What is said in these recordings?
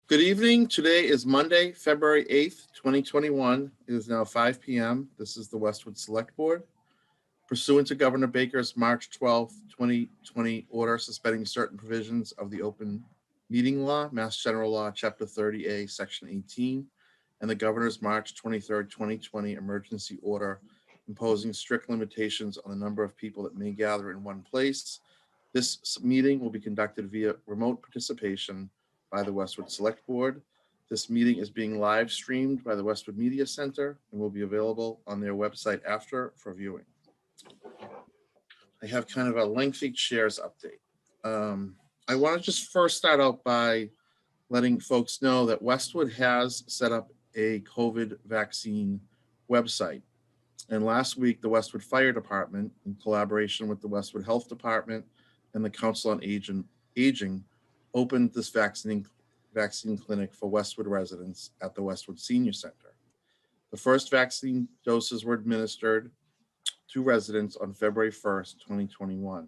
Good evening. Today is Monday, February 8th, 2021. It is now 5 p.m. This is the Westwood Select Board. Pursuant to Governor Baker's March 12th, 2020 order suspending certain provisions of the Open Meeting Law, Mass General Law, Chapter 30A, Section 18, and the Governor's March 23rd, 2020 emergency order imposing strict limitations on the number of people that may gather in one place, this meeting will be conducted via remote participation by the Westwood Select Board. This meeting is being live streamed by the Westwood Media Center and will be available on their website after for viewing. I have kind of a lengthy chairs update. I want to just first start out by letting folks know that Westwood has set up a COVID vaccine website. And last week, the Westwood Fire Department, in collaboration with the Westwood Health Department and the Council on Aging, opened this vaccine clinic for Westwood residents at the Westwood Senior Center. The first vaccine doses were administered to residents on February 1st, 2021.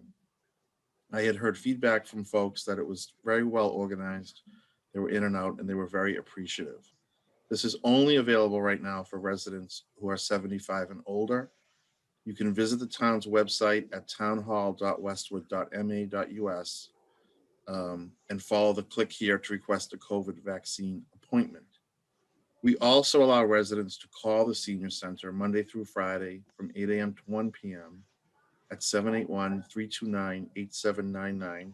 I had heard feedback from folks that it was very well organized. They were in and out, and they were very appreciative. This is only available right now for residents who are 75 and older. You can visit the town's website at townhall.westwood.ma.us and follow the click here to request a COVID vaccine appointment. We also allow residents to call the Senior Center Monday through Friday from 8 a.m. to 1 p.m. at 781-329-8799,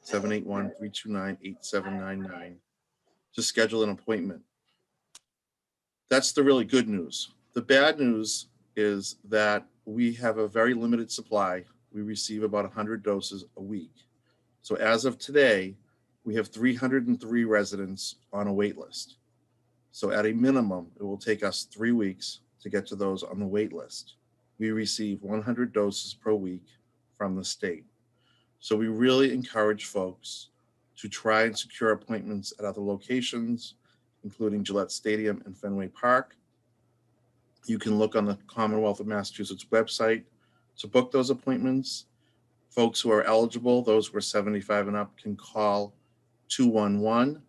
781-329-8799 to schedule an appointment. That's the really good news. The bad news is that we have a very limited supply. We receive about 100 doses a week. So as of today, we have 303 residents on a wait list. So at a minimum, it will take us 3 weeks to get to those on the wait list. We receive 100 doses per week from the state. So we really encourage folks to try and secure appointments at other locations, including Gillette Stadium and Fenway Park. You can look on the Commonwealth of Massachusetts website to book those appointments. Folks who are eligible, those who are 75 and up, can call 211.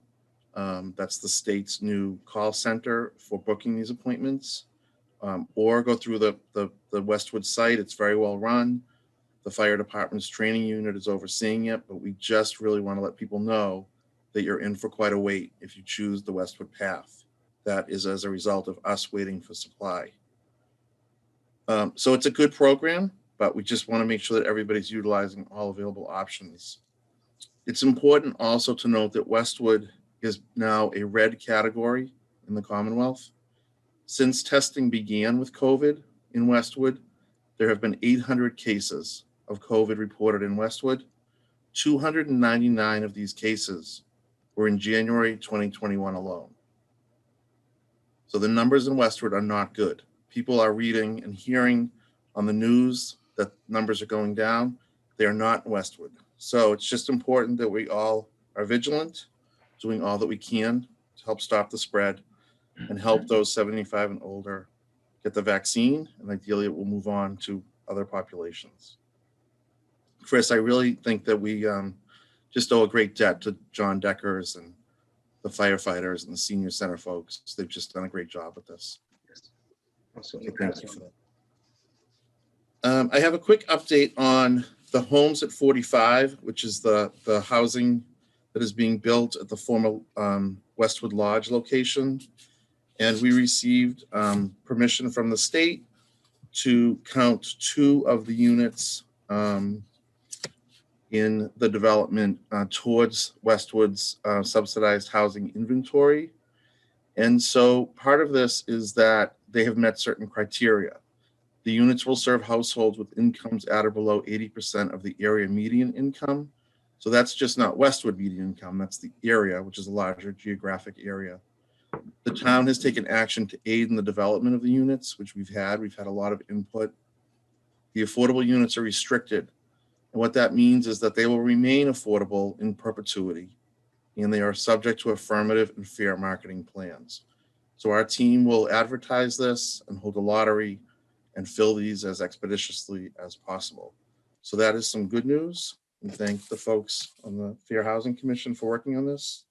That's the state's new call center for booking these appointments, or go through the Westwood site. It's very well run. The fire department's training unit is overseeing it, but we just really want to let people know that you're in for quite a wait if you choose the Westwood path. That is as a result of us waiting for supply. So it's a good program, but we just want to make sure that everybody's utilizing all available options. It's important also to note that Westwood is now a red category in the Commonwealth. Since testing began with COVID in Westwood, there have been 800 cases of COVID reported in Westwood. 299 of these cases were in January 2021 alone. So the numbers in Westwood are not good. People are reading and hearing on the news that numbers are going down. They are not in Westwood. So it's just important that we all are vigilant, doing all that we can to help stop the spread and help those 75 and older get the vaccine, and ideally it will move on to other populations. Chris, I really think that we just owe a great debt to John Deckers and the firefighters and the senior center folks. They've just done a great job with this. So thank you for that. I have a quick update on the homes at 45, which is the housing that is being built at the former Westwood Lodge location. And we received permission from the state to count 2 of the units in the development towards Westwood's subsidized housing inventory. And so part of this is that they have met certain criteria. The units will serve households with incomes at or below 80% of the area median income. So that's just not Westwood median income, that's the area, which is a larger geographic area. The town has taken action to aid in the development of the units, which we've had a lot of input. The affordable units are restricted. And what that means is that they will remain affordable in perpetuity, and they are subject to affirmative and fair marketing plans. So our team will advertise this and hold a lottery and fill these as expeditiously as possible. So that is some good news. And thank the folks on the Fair Housing Commission for working on this.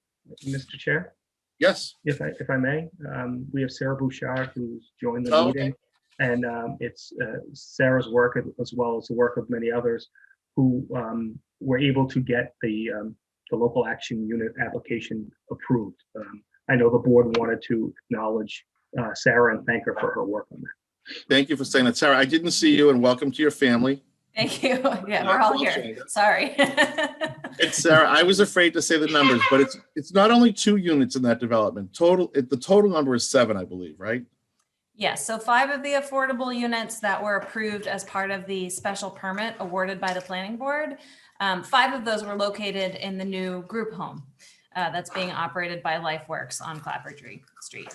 Mr. Chair? Yes. If I may, we have Sarah Bouchard who's joined the Oh, meeting, okay. and it's Sarah's work as well as the work of many others who were able to get the local action unit application approved. I know the board wanted to acknowledge Sarah and thank her for her work on that. Thank you for saying that, Sarah. I didn't see you, and welcome to your family. Thank you. Yeah, we're all here. Sorry. It's Sarah. I was afraid to say the numbers, but it's not only 2 units in that development. The total number is 7, I believe, right? Yes, so 5 of the affordable units that were approved as part of the special permit awarded by the planning board. 5 of those were located in the new group home that's being operated by LifeWorks on Clapper Street.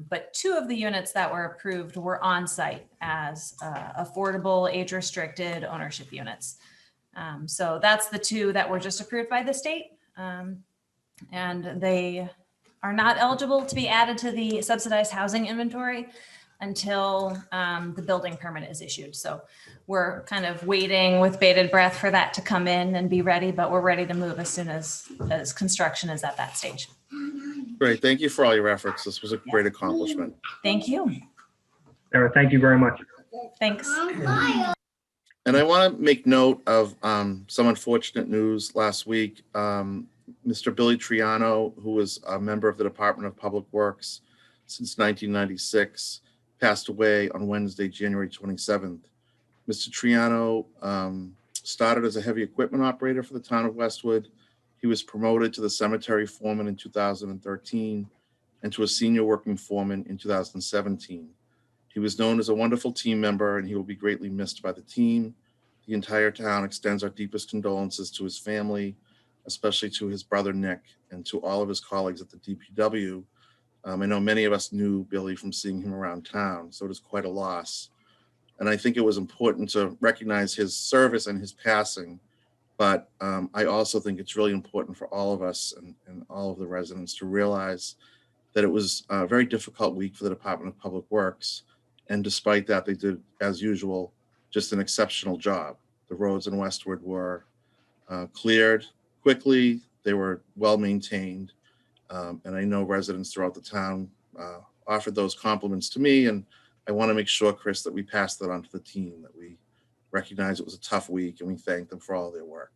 But 2 of the units that were approved were on site as affordable, age-restricted ownership units. So that's the 2 that were just approved by the state. And they are not eligible to be added to the subsidized housing inventory until the building permit is issued. So we're kind of waiting with bated breath for that to come in and be ready, but we're ready to move as soon as construction is at that stage. Great. Thank you for all your efforts. This was a great accomplishment. Thank you. Sarah, thank you very much. Thanks. And I want to make note of some unfortunate news last week. Mr. Billy Triano, who was a member of the Department of Public Works since 1996, passed away on Wednesday, January 27th. Mr. Triano started as a heavy equipment operator for the town of Westwood. He was promoted to the cemetery foreman in 2013 and to a senior working foreman in 2017. He was known as a wonderful team member, and he will be greatly missed by the team. The entire town extends our deepest condolences to his family, especially to his brother Nick, and to all of his colleagues at the DPW. I know many of us knew Billy from seeing him around town, so it is quite a loss. And I think it was important to recognize his service and his passing, but I also think it's really important for all of us and all of the residents to realize that it was a very difficult week for the Department of Public Works. And despite that, they did, as usual, just an exceptional job. The roads in Westwood were cleared quickly. They were well maintained. And I know residents throughout the town offered those compliments to me. And I want to make sure, Chris, that we pass that on to the team, that we recognize it was a tough week and we thank them for all their work.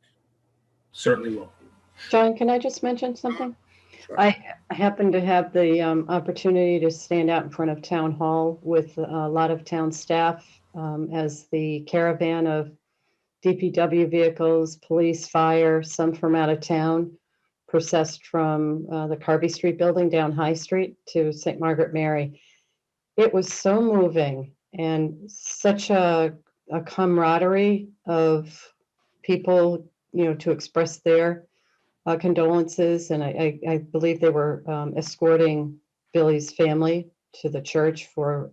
Certainly will. John, can I just mention something? Sure. I happened to have the opportunity to stand out in front of Town Hall with a lot of town staff as the caravan of DPW vehicles, police, fire, some from out of town, processed from the Carvey Street building down High Street to St. Margaret Mary. It was so moving and such a camaraderie of people, you know, to express their condolences. And I believe they were escorting Billy's family to the church for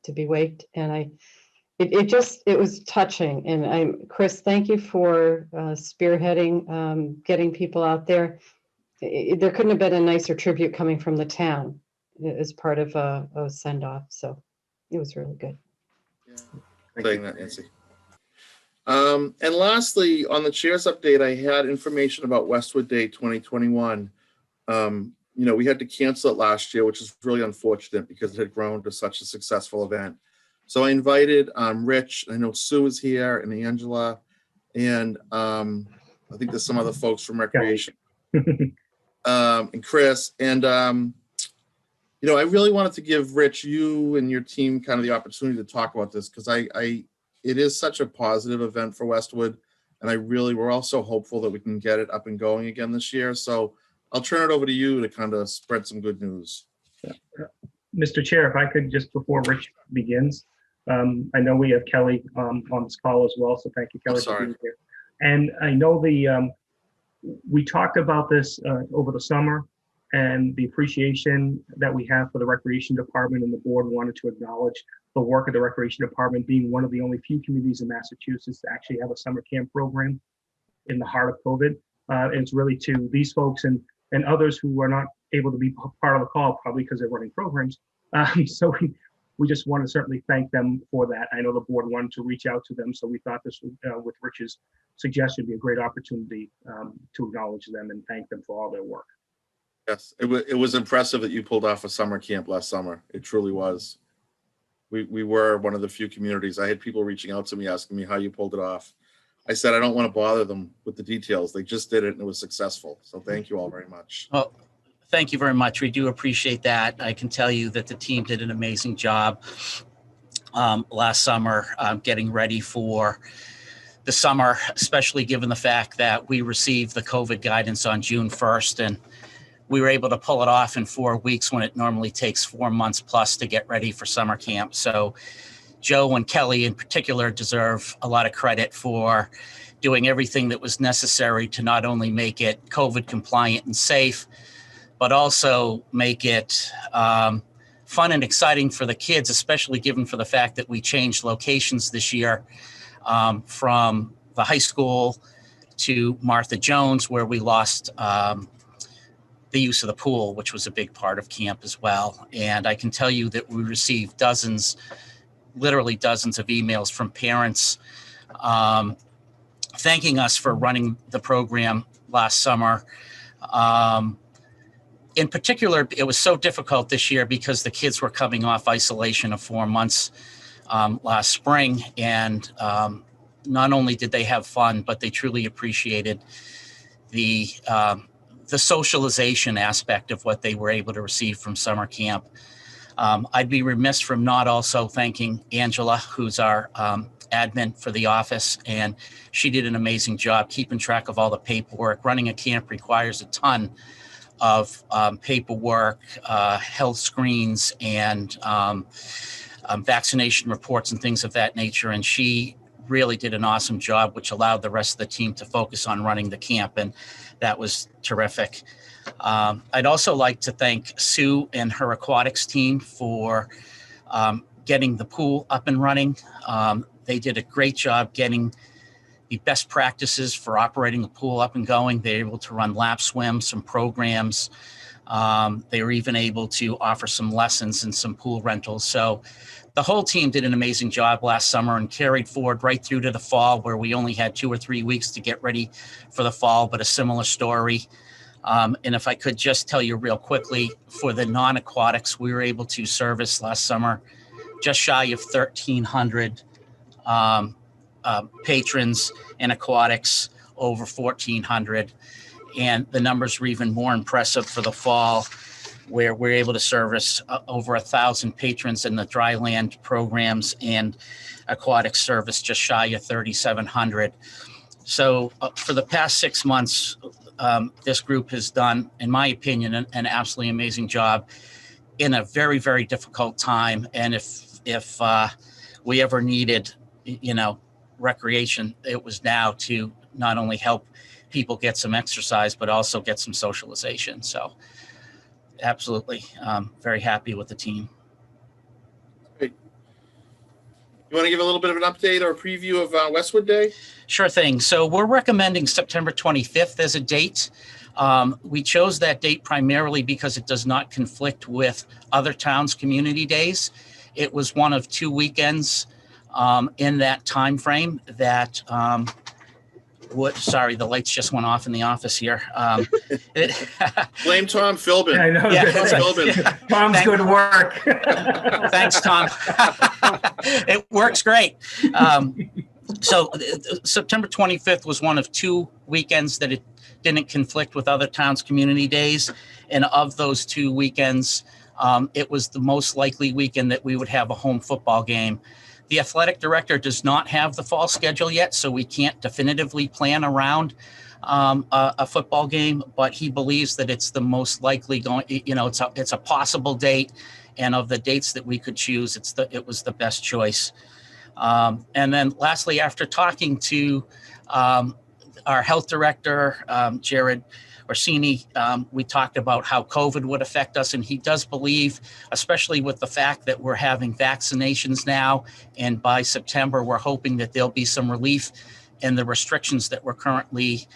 to be waked. And it was touching. And Chris, thank you for spearheading, getting people out there. There couldn't have been a nicer tribute coming from the town as part of a send off. So it was really good. Yeah. Saying that, Nancy. And lastly, on the chairs update, I had information about Westwood Day 2021. You know, we had to cancel it last year, which is really unfortunate because it had grown to such a successful event. So I invited Rich, I know Sue is here, and Angela, and I think there's some other folks from Recreation, and Chris. And, you know, I really wanted to give Rich, you and your team kind of the opportunity to talk about this because it is such a positive event for Westwood. And we're also hopeful that we can get it up and going again this year. So I'll turn it over to you to kind of spread some good news. Mr. Chair, if I could just before Rich begins, I know we have Kelly on this call as well. So thank you, Kelly, for being here. And I know we talked about this over the summer and the appreciation that we have for the Recreation Department, and the board wanted to acknowledge the work of the Recreation Department being one of the only few communities in Massachusetts to actually have a summer camp program in the heart of COVID. And it's really to these folks and others who are not able to be part of the call, probably because they're running programs. So we just want to certainly thank them for that. I know the board wanted to reach out to them, so we thought this would, with Rich's suggestion, be a great opportunity to acknowledge them and thank them for all their work. Yes, it was impressive that you pulled off a summer camp last summer. It truly was. We were one of the few communities. I had people reaching out to me asking me how you pulled it off. I said I don't want to bother them with the details. They just did it and it was successful. So thank you all very much. Well, thank you very much. We do appreciate that. I can tell you that the team did an amazing job last summer getting ready for the summer, especially given the fact that we received the COVID guidance on June 1st, and we were able to pull it off in 4 weeks when it normally takes 4 months plus to get ready for summer camp. So Joe and Kelly in particular deserve a lot of credit for doing everything that was necessary to not only make it COVID compliant and safe, but also make it fun and exciting for the kids, especially given for the fact that we changed locations this year from the high school to Martha Jones, where we lost the use of the pool, which was a big part of camp as well. And I can tell you that we received dozens, literally dozens of emails from parents thanking us for running the program last summer. In particular, it was so difficult this year because the kids were coming off isolation of 4 months last spring. And not only did they have fun, but they truly appreciated the socialization aspect of what they were able to receive from summer camp. I'd be remiss from not also thanking Angela, who's our admin for the office, and she did an amazing job keeping track of all the paperwork. Running a camp requires a ton of paperwork, health screens, and vaccination reports and things of that nature. And she really did an awesome job, which allowed the rest of the team to focus on running the camp. And that was terrific. I'd also like to thank Sue and her aquatics team for getting the pool up and running. They did a great job getting the best practices for operating a pool up and going. They were able to run lap swims, some programs. They were even able to offer some lessons and some pool rentals. So the whole team did an amazing job last summer and carried forward right through to the fall, where we only had 2 or 3 weeks to get ready for the fall, but a similar story. And if I could just tell you real quickly, for the non-aquatics, we were able to service last summer just shy of 1,300 patrons, and aquatics over 1,400. And the numbers were even more impressive for the fall, where we're able to service over 1,000 patrons in the dry land programs, and aquatic service just shy of 3,700. So for the past 6 months, this group has done, in my opinion, an absolutely amazing job in a very, very difficult time. And if we ever needed, recreation, it was now to not only help people get some exercise, but also get some socialization. So absolutely, very happy with the team. Great. You want to give a little bit of an update or a preview of Westwood Day? Sure thing. So we're recommending September 25th as a date. We chose that date primarily because it does not conflict with other towns' community days. It was one of 2 weekends in that time frame that sorry, the lights just went off in the office here. Blame Tom Philbin. I know. Yeah, Tom's good work. Thanks, Tom. It works great. So September 25th was one of 2 weekends that it didn't conflict with other towns' community days. And of those 2 weekends, it was the most likely weekend that we would have a home football game. The athletic director does not have the fall schedule yet, so we can't definitively plan around a football game, but he believes that it's the most likely going, it's a possible date. And of the dates that we could choose, it was the best choice. And then lastly, after talking to our health director, Jared Orsini, we talked about how COVID would affect us, and he does believe, especially with the fact that we're having vaccinations now, and by September, we're hoping that there'll be some relief in the restrictions that we're currently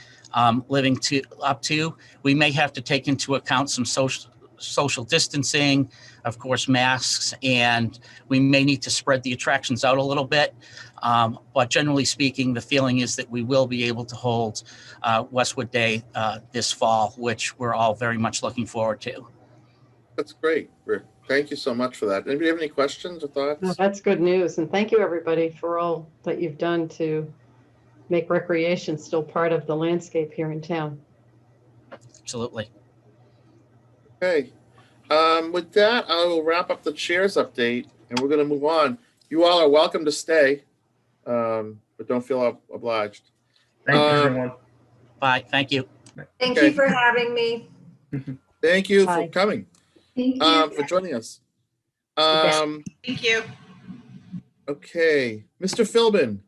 living up to. We may have to take into account some social distancing, of course, masks, and we may need to spread the attractions out a little bit. But generally speaking, the feeling is that we will be able to hold Westwood Day this fall, which we're all very much looking forward to. That's great, Rick. Thank you so much for that. Anybody have any questions or No, thoughts? that's good news. And thank you, everybody, for all that you've done to make recreation still part of the landscape here in town. Absolutely. Okay. With that, I will wrap up the chairs update and we're going to move on. You all are welcome to stay, but don't feel obliged. Thank you, everyone. Bye. Thank you. Thank Okay. you for having me. Thank you for Bye. coming, Thank you. for joining us. Thank you. Okay, Mr. Philbin.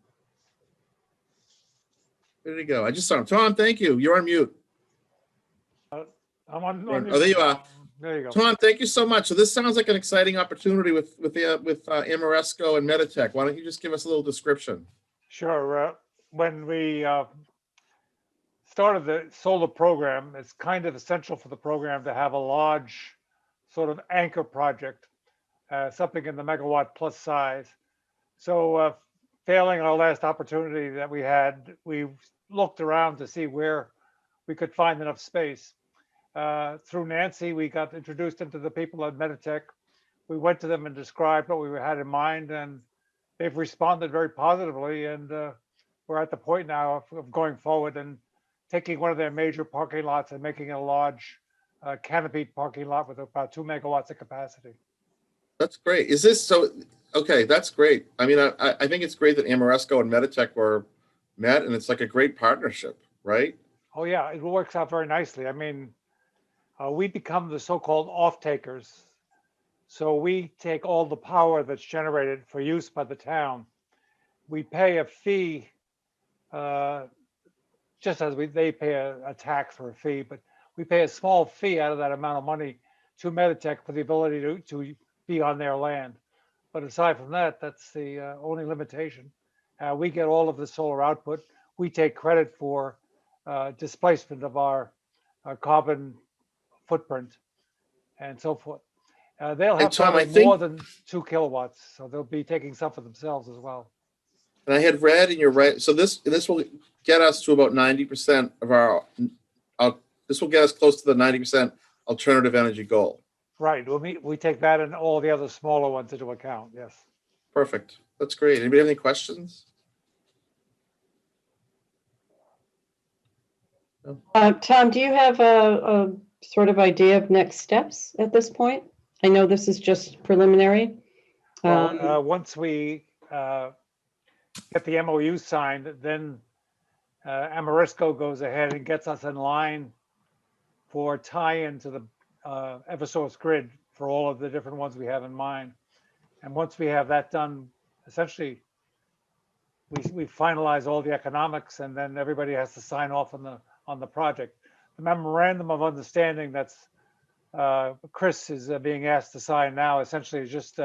Where did he go? I just saw him. Tom, thank you. You're on mute. I'm on. Oh, there you are. There you go. Tom, thank you so much. So this sounds like an exciting opportunity with Ameresco and Meditech. Why don't you just give us a little description? Sure. When we started the solar program, it's kind of essential for the program to have a large sort of anchor project, something in the megawatt plus size. So failing our last opportunity that we had, we looked around to see where we could find enough space. Through Nancy, we got introduced into the people at Meditech. We went to them and described what we had in mind, and they've responded very positively. And we're at the point now of going forward and taking one of their major parking lots and making it a large canopied parking lot with about 2 megawatts of capacity. That's great. Is this so? Okay, that's great. I mean, I think it's great that Ameresco and Meditech were met, and it's like a great partnership, right? Oh yeah, it works out very nicely. I mean, we become the so-called off-takers. So we take all the power that's generated for use by the town. We pay a fee, just as they pay a tax or a fee, but we pay a small fee out of that amount of money to Meditech for the ability to be on their land. But aside from that, that's the only limitation. We get all of the solar output. We take credit for displacement of our carbon footprint and so forth. They'll have Tom, probably more than 2 kilowatts, so they'll be taking some for themselves as well. And I had read, and you're right. So this will get us to about 90% of our. This will get us close to the 90% alternative energy goal. Right. We take that and all the other smaller ones into account. Yes. Perfect. That's great. Anybody have any questions? Tom, do you have a sort of idea of next steps at this point? I know this is just preliminary. Well, once we get the MOU signed, then Ameresco goes ahead and gets us in line for tie-in to the Eversource grid for all of the different ones we have in mind. And once we have that done, essentially, we finalize all the economics, and then everybody has to sign off on the project. The memorandum of understanding that's Chris is being asked to sign now essentially is just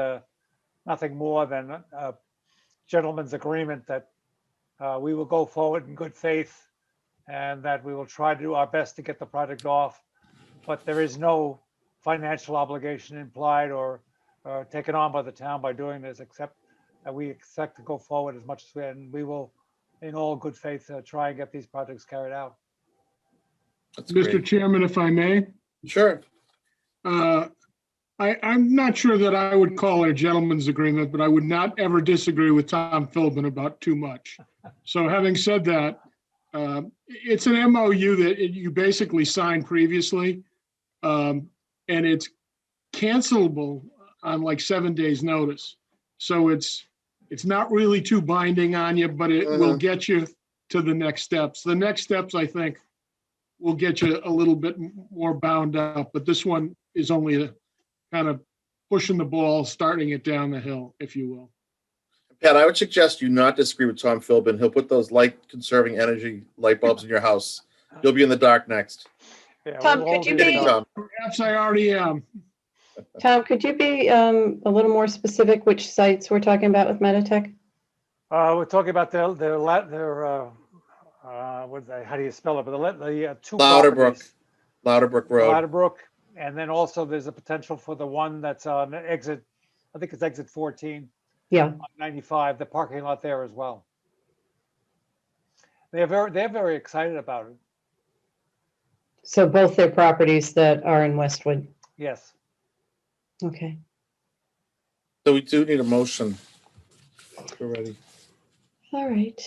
nothing more than a gentleman's agreement that we will go forward in good faith and that we will try to do our best to get the project off. But there is no financial obligation implied or taken on by the town by doing this, except that we expect to go forward as much as we, and we will, in all good faith, try and get these projects carried out. That's Mr. great. Chairman, if I may, Sure. I'm not sure that I would call it a gentleman's agreement, but I would not ever disagree with Tom Philbin about too much. So having said that, it's an MOU that you basically signed previously, and it's cancelable on like 7 days notice. So it's not really too binding on you, but it will get you to the next steps. The next steps, I think, will get you a little bit more bound up, but this one is only a kind of pushing the ball, starting it down the hill, if you will. Pat, I would suggest you not disagree with Tom Philbin. He'll put those light conserving energy light bulbs in your house. You'll be in the dark next. Yeah, Tom, we'll all could you do be- that. Tom. Perhaps I already am. Tom, could you be a little more specific which sites we're talking about with Meditech? We're talking about their how do you spell it? But the two Louderbrook. properties. Louderbrook Road. Louderbrook And then also there's a potential for the one that's on exit, I think it's exit 14 Yeah, on 95, the parking lot there as well. They're very excited about it. so both their properties that are in Westwood. Yes. Okay. So we do need a motion. We're ready. All right.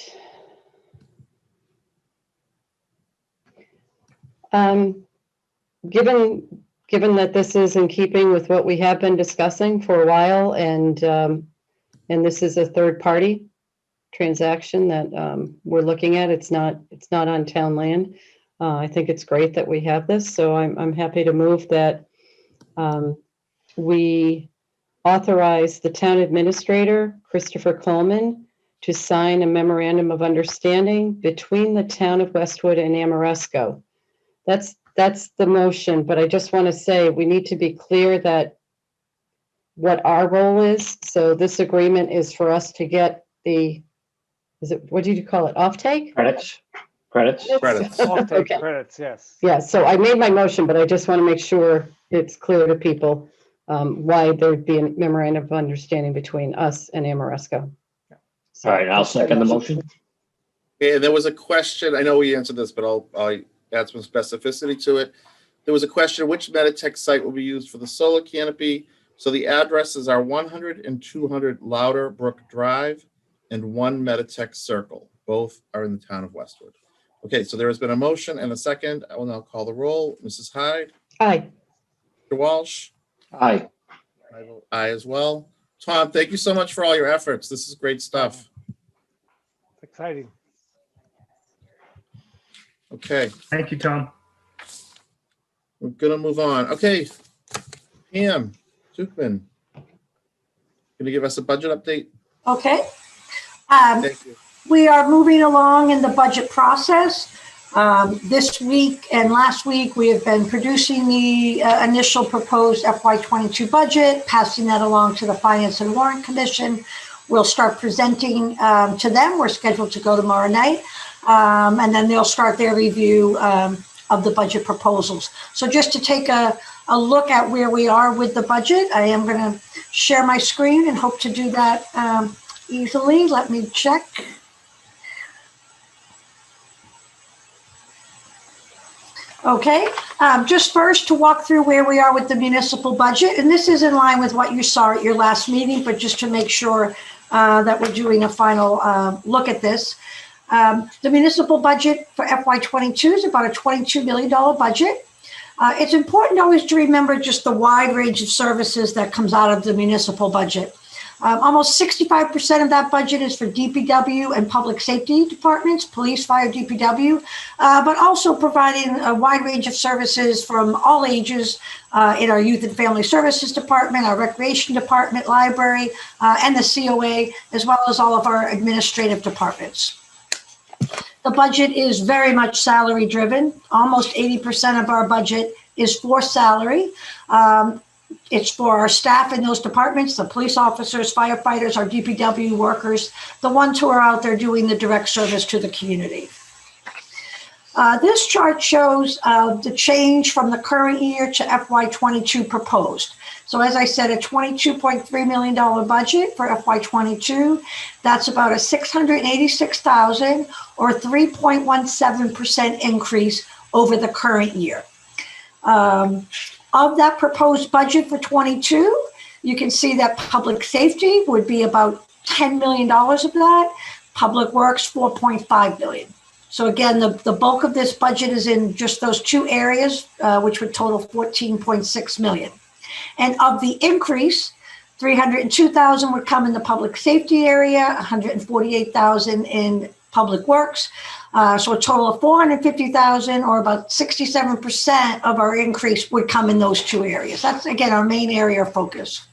Given that this is in keeping with what we have been discussing for a while, and this is a third party transaction that we're looking at, it's not on town land. I think it's great that we have this, so I'm happy to move that we authorize the town administrator, Christopher Coleman, to sign a memorandum of understanding between the town of Westwood and Ameresco. That's the motion, but I just want to say we need to be clear that what our role is. So this agreement is for us to get what did you call it? Offtake? Credits. Credits. Offtake Okay. credits, yes. Yeah, so I made my motion, but I just want to make sure it's clear to people why there'd be a memorandum of understanding between us and Ameresco. So, All right, I'll second the motion. And there was a question, I know we answered this, but I'll add some specificity to it. There was a question, which Meditech site will be used for the solar canopy? So the addresses are 100 and 200 Louder Brook Drive and 1 Meditech Circle. Both are in the town of Westwood. Okay, so there has been a motion and a second. I will now call the roll. Mrs. Hyde? Aye. Mr. Walsh? Aye. I vote aye as well. Tom, thank you so much for all your efforts. This is great stuff. It's exciting. Okay, Thank you, Tom. we're gonna move on. Okay, Pam Tuchman, gonna give us a budget update? Okay. Thank you. We are moving along in the budget process. This week and last week, we have been producing the initial proposed FY22 budget, passing that along to the Finance and Warrant Commission. We'll start presenting to them. We're scheduled to go tomorrow night. And then they'll start their review of the budget proposals. So just to take a look at where we are with the budget, I am going to share my screen and hope to do that easily. Let me check. Okay, just first to walk through where we are with the municipal budget. And this is in line with what you saw at your last meeting, but just to make sure that we're doing a final look at this. The municipal budget for FY22 is about a $22 million budget. It's important always to remember just the wide range of services that comes out of the municipal budget. Almost 65% of that budget is for DPW and public safety departments, police, fire, DPW, but also providing a wide range of services from all ages in our youth and family services department, our recreation department, library, and the COA, as well as all of our administrative departments. The budget is very much salary driven. Almost 80% of our budget is for salary. It's for our staff in those departments, the police officers, firefighters, our DPW workers, the ones who are out there doing the direct service to the community. This chart shows the change from the current year to FY22 proposed. So as I said, a $22.3 million budget for FY22. That's about a $686,000 or 3.17% increase over the current year. Of that proposed budget for 22, you can see that public safety would be about $10 million of that. Public works, $4.5 billion. So again, the bulk of this budget is in just those two areas, which would total $14.6 million. And of the increase, $302,000 would come in the public safety area, $148,000 in public works. So a total of $450,000, or about 67% of our increase would come in those two areas. That's, again, our main area of focus.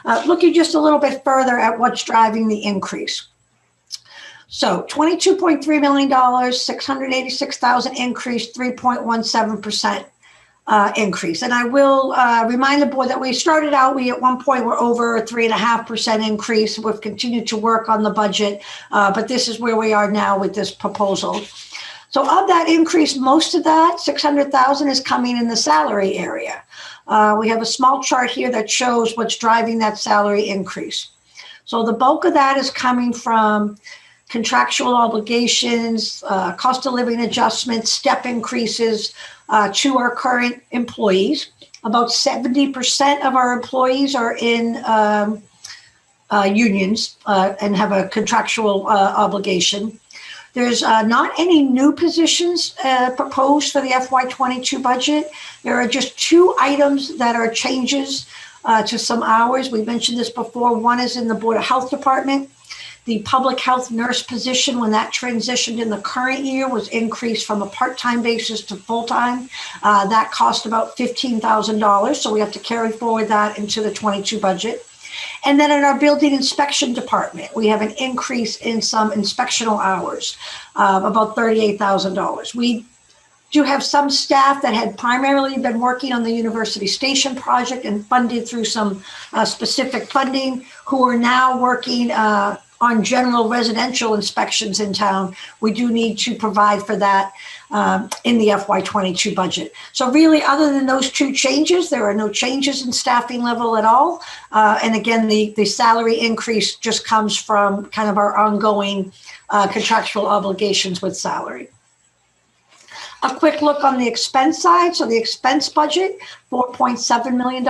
Looking just a little bit further at what's driving the increase. So $22.3 million, $686,000 increase, 3.17% increase. And I will remind the board that we started out, we at one point were over a 3.5% increase. We've continued to work on the budget, but this is where we are now with this proposal. So of that increase, most of that, 600,000, is coming in the salary area. We have a small chart here that shows what's driving that salary increase. So the bulk of that is coming from contractual obligations, cost of living adjustments, step increases to our current employees. About 70% of our employees are in unions and have a contractual obligation. There's not any new positions proposed for the FY22 budget. There are just 2 items that are changes to some hours. We mentioned this before. One is in the Board of Health Department. The public health nurse position, when that transitioned in the current year, was increased from a part-time basis to full-time. That cost about $15,000, so we have to carry forward that into the 22 budget. And then in our building inspection department, we have an increase in some inspectional hours, about $38,000. We do have some staff that had primarily been working on the University Station project and funded through some specific funding, who are now working on general residential inspections in town. We do need to provide for that in the FY22 budget. So really, other than those 2 changes, there are no changes in staffing level at all. And again, the salary increase just comes from kind of our ongoing contractual obligations with salary. A quick look on the expense side. So the expense budget, $4.7 million,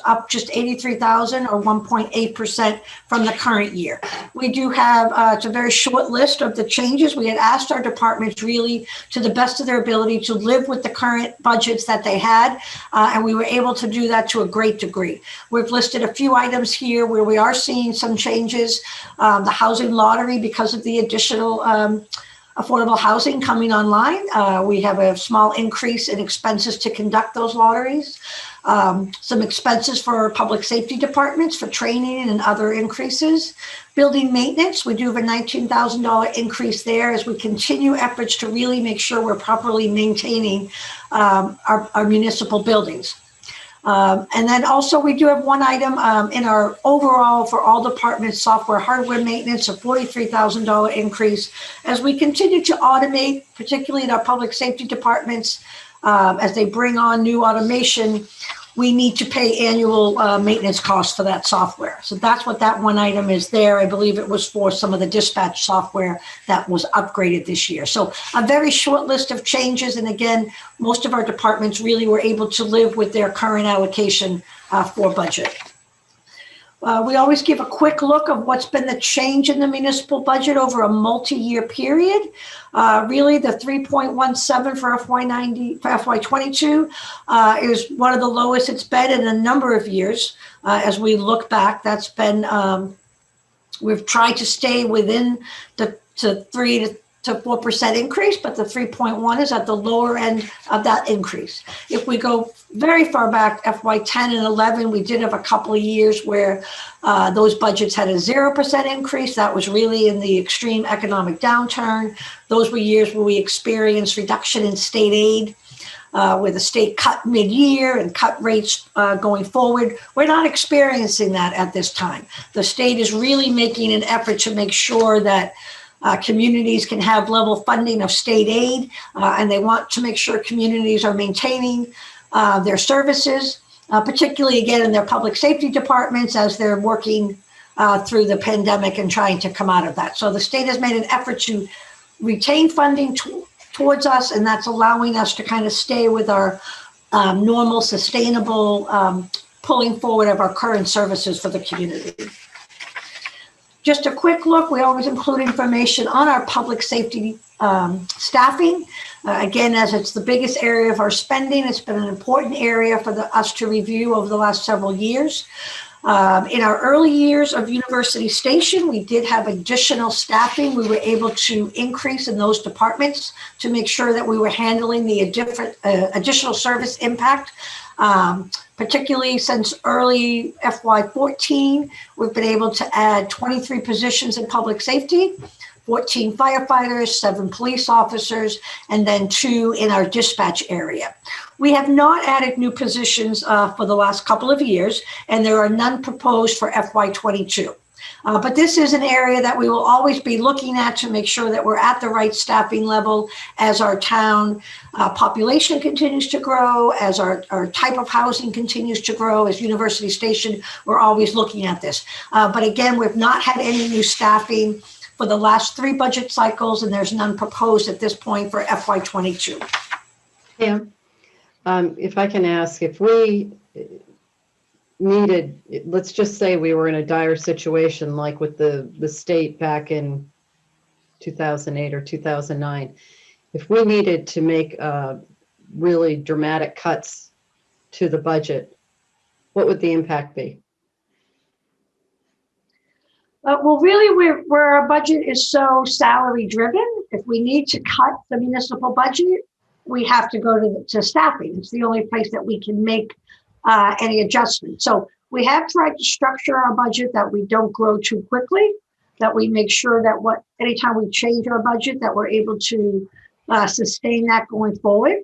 up just $83,000 or 1.8% from the current year. We do have, it's a very short list of the changes. We had asked our departments really, to the best of their ability, to live with the current budgets that they had, and we were able to do that to a great degree. We've listed a few items here where we are seeing some changes. The housing lottery, because of the additional affordable housing coming online. We have a small increase in expenses to conduct those lotteries. Some expenses for public safety departments for training and other increases. Building maintenance, we do have a $19,000 increase there as we continue efforts to really make sure we're properly maintaining our municipal buildings. And then also we do have one item in our overall for all departments software hardware maintenance, a $43,000 increase as we continue to automate, particularly in our public safety departments. As they bring on new automation, we need to pay annual maintenance costs for that software. So that's what that one item is there. I believe it was for some of the dispatch software that was upgraded this year. So a very short list of changes. And again, most of our departments really were able to live with their current allocation for budget. We always give a quick look of what's been the change in the municipal budget over a multi-year period. Really, the 3.17 for FY22 is one of the lowest it's been in a number of years. As we look back, that's been, we've tried to stay within the 3 to 4% increase, but the 3.1 is at the lower end of that increase. If we go very far back, FY10 and 11, we did have a couple of years where those budgets had a 0% increase. That was really in the extreme economic downturn. Those were years where we experienced reduction in state aid, where the state cut mid-year and cut rates going forward. We're not experiencing that at this time. The state is really making an effort to make sure that communities can have level funding of state aid, and they want to make sure communities are maintaining their services, particularly again in their public safety departments as they're working through the pandemic and trying to come out of that. So the state has made an effort to retain funding towards us, and that's allowing us to kind of stay with our normal, sustainable pulling forward of our current services for the community. Just a quick look, we always include information on our public safety staffing. Again, as it's the biggest area of our spending, it's been an important area for us to review over the last several years. In our early years of University Station, we did have additional staffing. We were able to increase in those departments to make sure that we were handling the additional service impact. Particularly since early FY14, we've been able to add 23 positions in public safety, 14 firefighters, 7 police officers, and then 2 in our dispatch area. We have not added new positions for the last couple of years, and there are none proposed for FY22. But this is an area that we will always be looking at to make sure that we're at the right staffing level as our town population continues to grow, as our type of housing continues to grow, as University Station, we're always looking at this. But again, we've not had any new staffing for the last 3 budget cycles, and there's none proposed at this point for FY22. Pam, if I can ask, if we needed, let's just say we were in a dire situation like with the state back in 2008 or 2009, if we needed to make really dramatic cuts to the budget, what would the impact be? Well, really, where our budget is so salary driven, if we need to cut the municipal budget, we have to go to staffing. It's the only place that we can make any adjustment. So we have tried to structure our budget that we don't grow too quickly, that we make sure that anytime we change our budget, that we're able to sustain that going forward.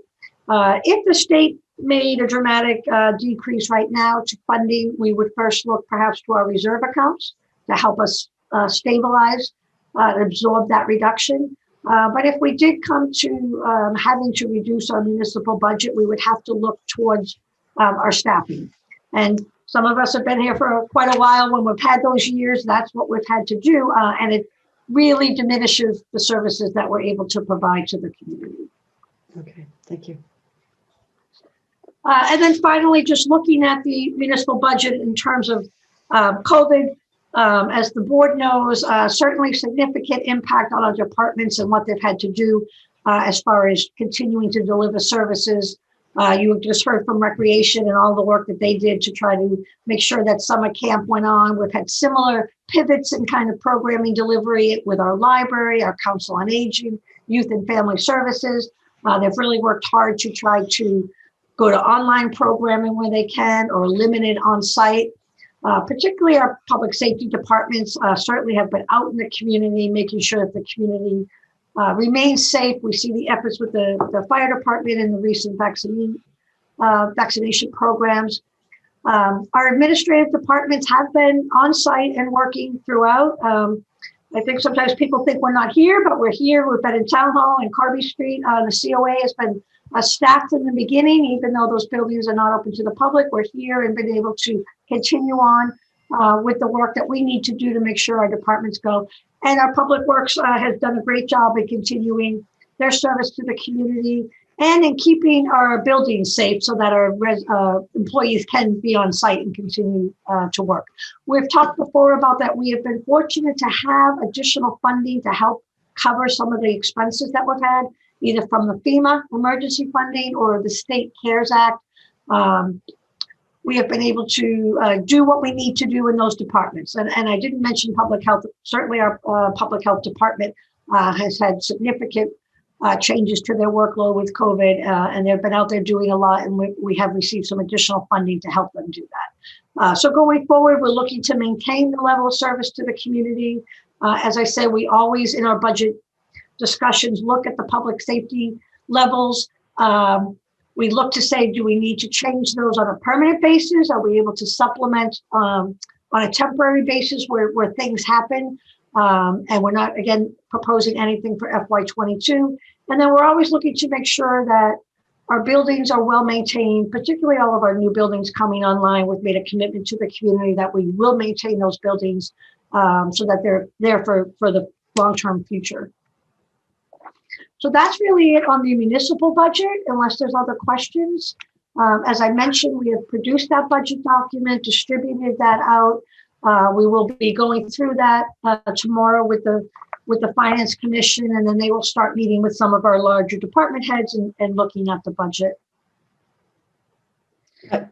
If the state made a dramatic decrease right now to funding, we would first look perhaps to our reserve accounts to help us stabilize and absorb that reduction. But if we did come to having to reduce our municipal budget, we would have to look towards our staffing. And some of us have been here for quite a while. When we've had those years, that's what we've had to do. And it really diminishes the services that we're able to provide to the community. Okay, thank you. And then finally, just looking at the municipal budget in terms of COVID, as the board knows, certainly significant impact on our departments and what they've had to do as far as continuing to deliver services. You have just heard from Recreation and all the work that they did to try to make sure that summer camp went on. We've had similar pivots in kind of programming delivery with our library, our Council on Aging, Youth and Family Services. They've really worked hard to try to go to online programming where they can or limit it on site. Particularly our public safety departments certainly have been out in the community, making sure that the community remains safe. We see the efforts with the fire department and the recent vaccination programs. Our administrative departments have been on site and working throughout. I think sometimes people think we're not here, but we're here. We've been in Town Hall and Carby Street. The COA has been staffed in the beginning, even though those buildings are not open to the public. We're here and been able to continue on with the work that we need to do to make sure our departments go. And our Public Works has done a great job in continuing their service to the community and in keeping our buildings safe so that our employees can be on site and continue to work. We've talked before about that. We have been fortunate to have additional funding to help cover some of the expenses that we've had, either from the FEMA emergency funding or the State CARES Act. We have been able to do what we need to do in those departments. And I didn't mention public health. Certainly our public health department has had significant changes to their workload with COVID, and they've been out there doing a lot, and we have received some additional funding to help them do that. So going forward, we're looking to maintain the level of service to the community. As I said, we always in our budget discussions look at the public safety levels. We look to say, do we need to change those on a permanent basis? Are we able to supplement on a temporary basis where things happen? And we're not, again, proposing anything for FY22. And then we're always looking to make sure that our buildings are well maintained, particularly all of our new buildings coming online. We've made a commitment to the community that we will maintain those buildings so that they're there for the long-term future. So that's really it on the municipal budget, unless there's other questions. As I mentioned, we have produced that budget document, distributed that out. We will be going through that tomorrow with the Finance Commission, and then they will start meeting with some of our larger department heads and looking at the budget.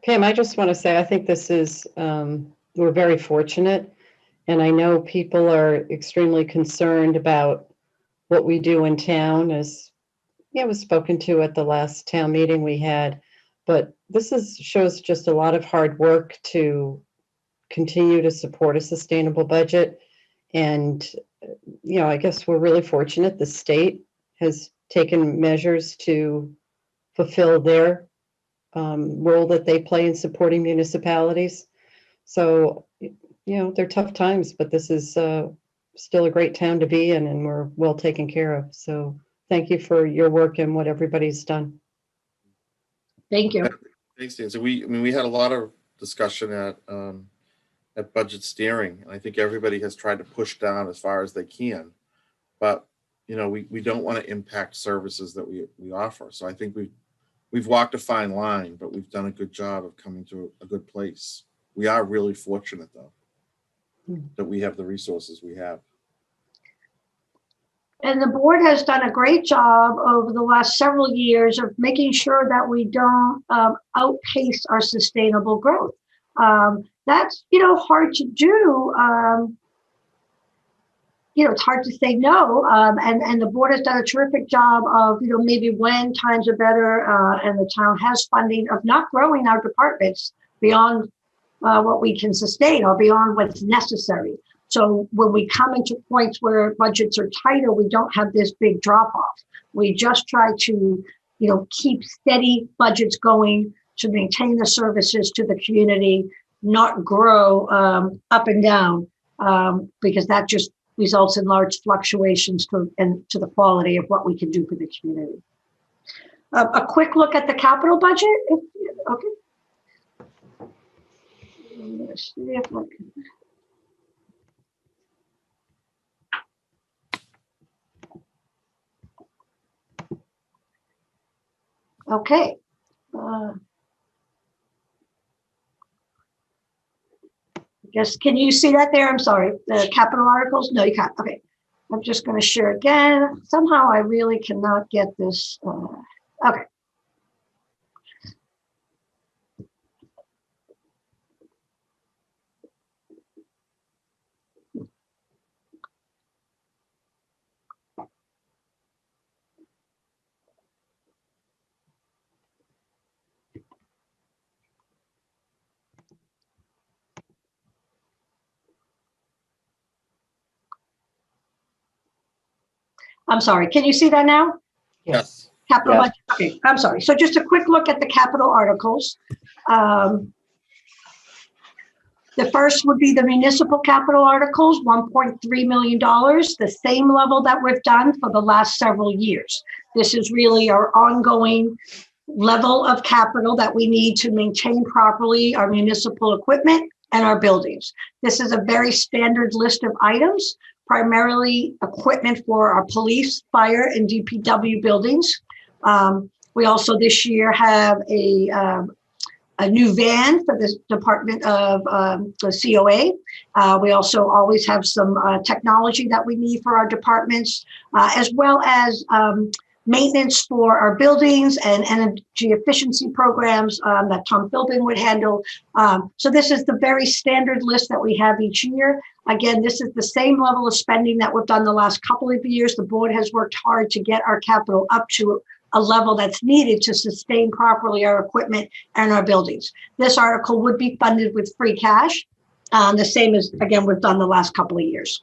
Pam, I just want to say, I think this is, we're very fortunate. And I know people are extremely concerned about what we do in town, as was spoken to at the last town meeting we had. But this shows just a lot of hard work to continue to support a sustainable budget. And, I guess we're really fortunate the state has taken measures to fulfill their role that they play in supporting municipalities. So they're tough times, but this is still a great town to be in, and we're well taken care of. So thank you for your work and what everybody's done. Thank you. Thanks, Dan. So we had a lot of discussion at budget steering, and I think everybody has tried to push down as far as they can, but we don't want to impact services that we offer. So I think we've walked a fine line, but we've done a good job of coming to a good place. We are really fortunate, though, that we have the resources we have. And the board has done a great job over the last several years of making sure that we don't outpace our sustainable growth. That's, hard to do. It's hard to say no. And the board has done a terrific job of, maybe when times are better and the town has funding, of not growing our departments beyond what we can sustain or beyond what's necessary. So when we come into points where budgets are tighter, we don't have this big drop off. We just try to, keep steady budgets going to maintain the services to the community, not grow up and down, because that just results in large fluctuations to the quality of what we can do for the community. A quick look at the capital budget. Okay. Let's see if I can. Okay. Can you see that there? I'm sorry, the capital articles? No, you can't. Okay. I'm just going to share again. Somehow I really cannot get this. Okay. I'm sorry, can you see that now? Yes. Capital Yes. budget. Okay, I'm sorry. So just a quick look at the capital articles. The first would be the municipal capital articles, $1.3 million, the same level that we've done for the last several years. This is really our ongoing level of capital that we need to maintain properly our municipal equipment and our buildings. This is a very standard list of items, primarily equipment for our police, fire, and DPW buildings. We also this year have a new van for the Department of the COA. We also always have some technology that we need for our departments, as well as maintenance for our buildings and energy efficiency programs that Tom Philbin would handle. So this is the very standard list that we have each year. Again, this is the same level of spending that we've done the last couple of years. The board has worked hard to get our capital up to a level that's needed to sustain properly our equipment and our buildings. This article would be funded with free cash, the same as, again, we've done the last couple of years.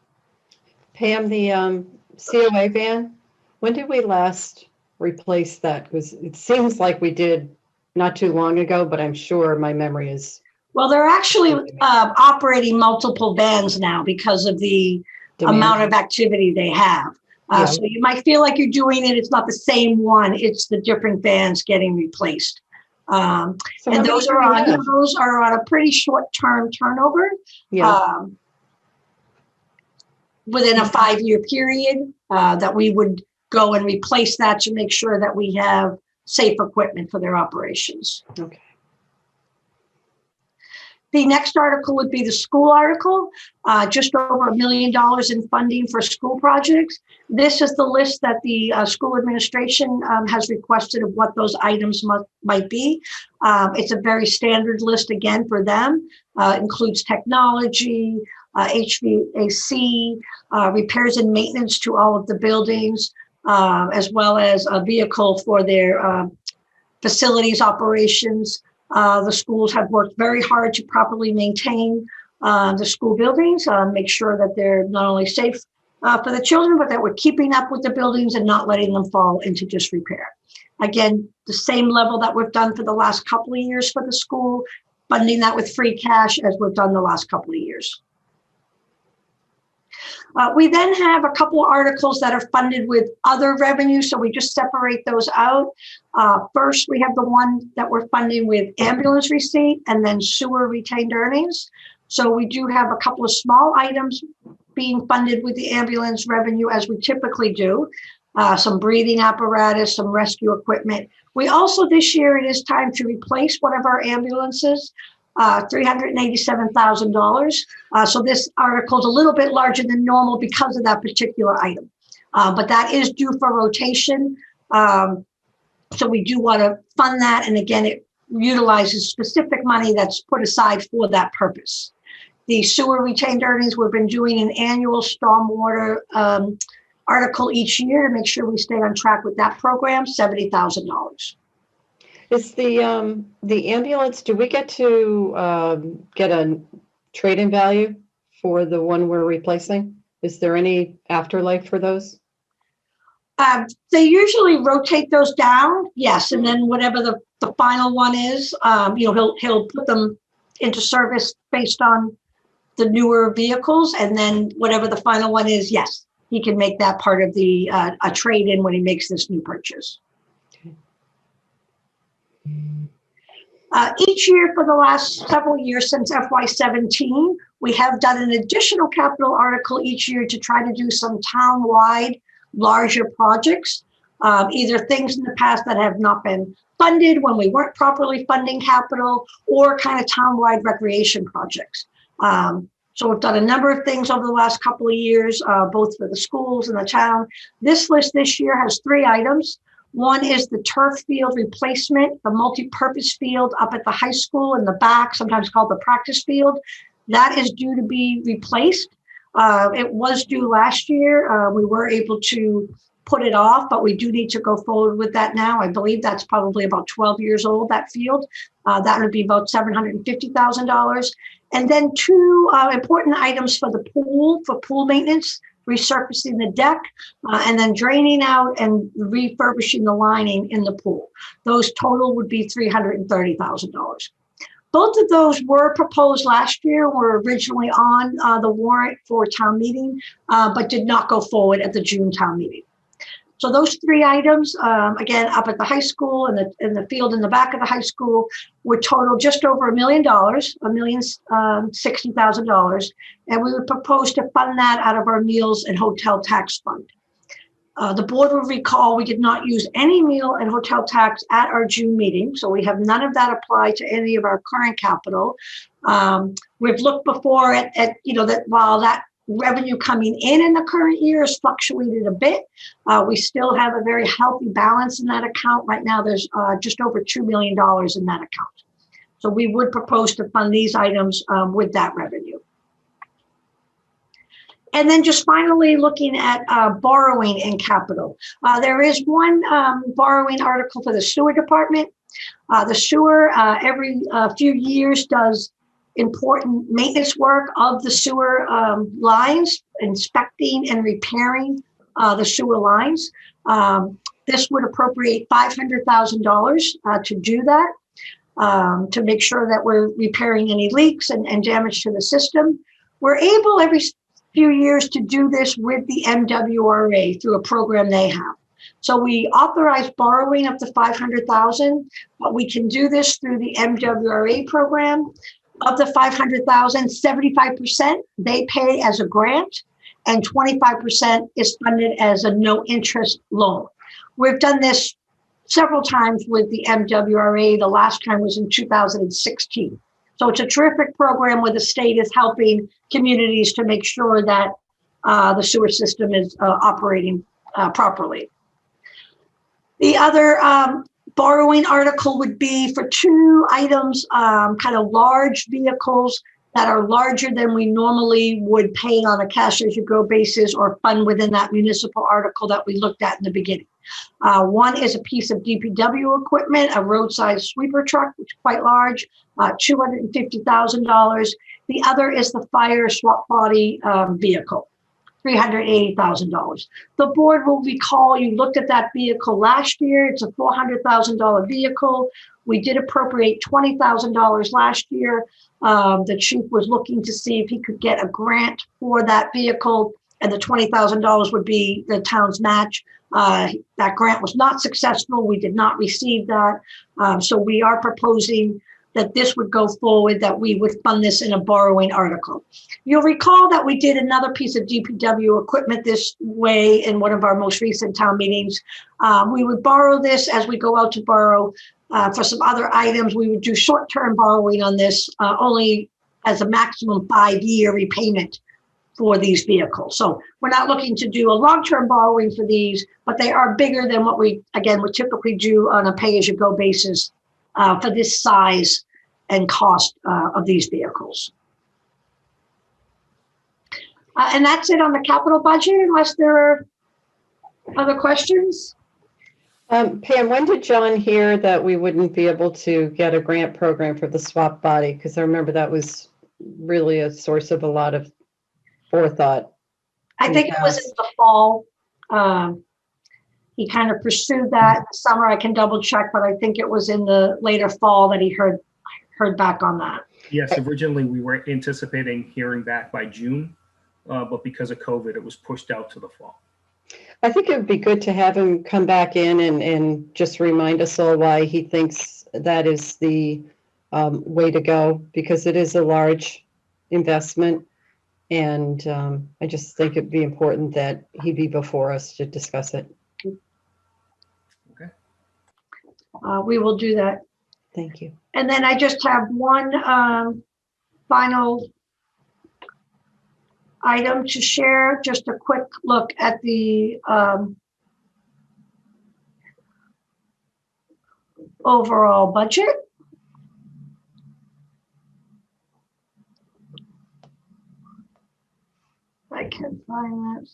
Pam, the COA van, when did we last replace that? Because it seems like we did not too long ago, but I'm sure my memory is. Well, they're actually operating multiple vans now because of the amount of activity they have. So you might feel like you're doing it. It's not the same one. It's the different vans getting replaced. And those are on a pretty short-term turnover. Yeah. Within a 5-year period that we would go and replace that to make sure that we have safe equipment for their operations. Okay. The next article would be the school article, just over $1 million in funding for school projects. This is the list that the school administration has requested of what those items might be. It's a very standard list again for them. Includes technology, HVAC, repairs and maintenance to all of the buildings, as well as a vehicle for their facilities operations. The schools have worked very hard to properly maintain the school buildings, make sure that they're not only safe for the children, but that we're keeping up with the buildings and not letting them fall into disrepair. Again, the same level that we've done for the last couple of years for the school, funding that with free cash as we've done the last couple of years. We then have a couple of articles that are funded with other revenue, so we just separate those out. First, we have the one that we're funding with ambulance receipt and then sewer retained earnings. So we do have a couple of small items being funded with the ambulance revenue as we typically do. Some breathing apparatus, some rescue equipment. We also, this year, it is time to replace one of our ambulances, $387,000. So this article is a little bit larger than normal because of that particular item. But that is due for rotation. So we do want to fund that. And again, it utilizes specific money that's put aside for that purpose. The sewer retained earnings, we've been doing an annual stormwater article each year to make sure we stay on track with that program, $70,000. Is the ambulance, do we get to get a trade-in value for the one we're replacing? Is there any afterlife for those? They usually rotate those down, yes, and then whatever the final one is, he'll put them into service based on the newer vehicles, and then whatever the final one is, yes, he can make that part of the a trade-in when he makes this new purchase. Each year for the last several years since FY17, we have done an additional capital article each year to try to do some town-wide larger projects, either things in the past that have not been funded when we weren't properly funding capital, or kind of town-wide recreation projects. So we've done a number of things over the last couple of years, both for the schools and the town. This list this year has 3 items. One is the turf field replacement, the multi-purpose field up at the high school in the back, sometimes called the practice field. That is due to be replaced. It was due last year. We were able to put it off, but we do need to go forward with that now. I believe that's probably about 12 years old, that field. That would be about $750,000. And then 2 important items for the pool, for pool maintenance, resurfacing the deck, and then draining out and refurbishing the lining in the pool. Those total would be $330,000. Both of those were proposed last year, were originally on the warrant for town meeting, but did not go forward at the June town meeting. So those 3 items, again, up at the high school and in the field in the back of the high school, would total just over $1 million, $1,060,000. And we would propose to fund that out of our meals and hotel tax fund. The board will recall we did not use any meal and hotel tax at our June meeting, so we have none of that apply to any of our current capital. We've looked before at that while that revenue coming in the current year has fluctuated a bit, we still have a very healthy balance in that account. Right now, there's just over $2 million in that account. So we would propose to fund these items with that revenue. And then just finally looking at borrowing in capital. There is one borrowing article for the sewer department. The sewer every few years does important maintenance work of the sewer lines, inspecting and repairing the sewer lines. This would appropriate $500,000 to do that, to make sure that we're repairing any leaks and damage to the system. We're able every few years to do this with the MWRA through a program they have. So we authorize borrowing up to $500,000, but we can do this through the MWRA program. Of the $500,000, 75% they pay as a grant, and 25% is funded as a no interest loan. We've done this several times with the MWRA. The last time was in 2016. So it's a terrific program where the state is helping communities to make sure that the sewer system is operating properly. The other borrowing article would be for 2 items, kind of large vehicles that are larger than we normally would pay on a cash-as-you-go basis or fund within that municipal article that we looked at in the beginning. One is a piece of DPW equipment, a roadside sweeper truck, which is quite large, $250,000. The other is the fire swap body vehicle, $380,000. The board will recall you looked at that vehicle last year. It's a $400,000 vehicle. We did appropriate $20,000 last year. The chief was looking to see if he could get a grant for that vehicle and the $20,000 would be the town's match. That grant was not successful. We did not receive that. So we are proposing that this would go forward, that we would fund this in a borrowing article. You'll recall that we did another piece of DPW equipment this way in one of our most recent town meetings. We would borrow this as we go out to borrow for some other items. We would do short-term borrowing on this only as a maximum 5-year repayment for these vehicles. So we're not looking to do a long-term borrowing for these, but they are bigger than what we, again, would typically do on a pay-as-you-go basis for this size and cost of these vehicles. And that's it on the capital budget, unless there are other questions. Pam, when did John hear that we wouldn't be able to get a grant program for the swap body? Because I remember that was really a source of a lot of forethought. I think it was in the fall. He kind of pursued that in the summer. I can double check, but I think it was in the later fall that he heard back on that. Yes, originally we were anticipating hearing back by June, but because of COVID, it was pushed out to the fall. I think it would be good to have him come back in and just remind us all why he thinks that is the way to go, because it is a large investment. And I just think it'd be important that he be before us to discuss it. Okay. We will do that. Thank you. And then I just have one final item to share, just a quick look at the overall budget. I can find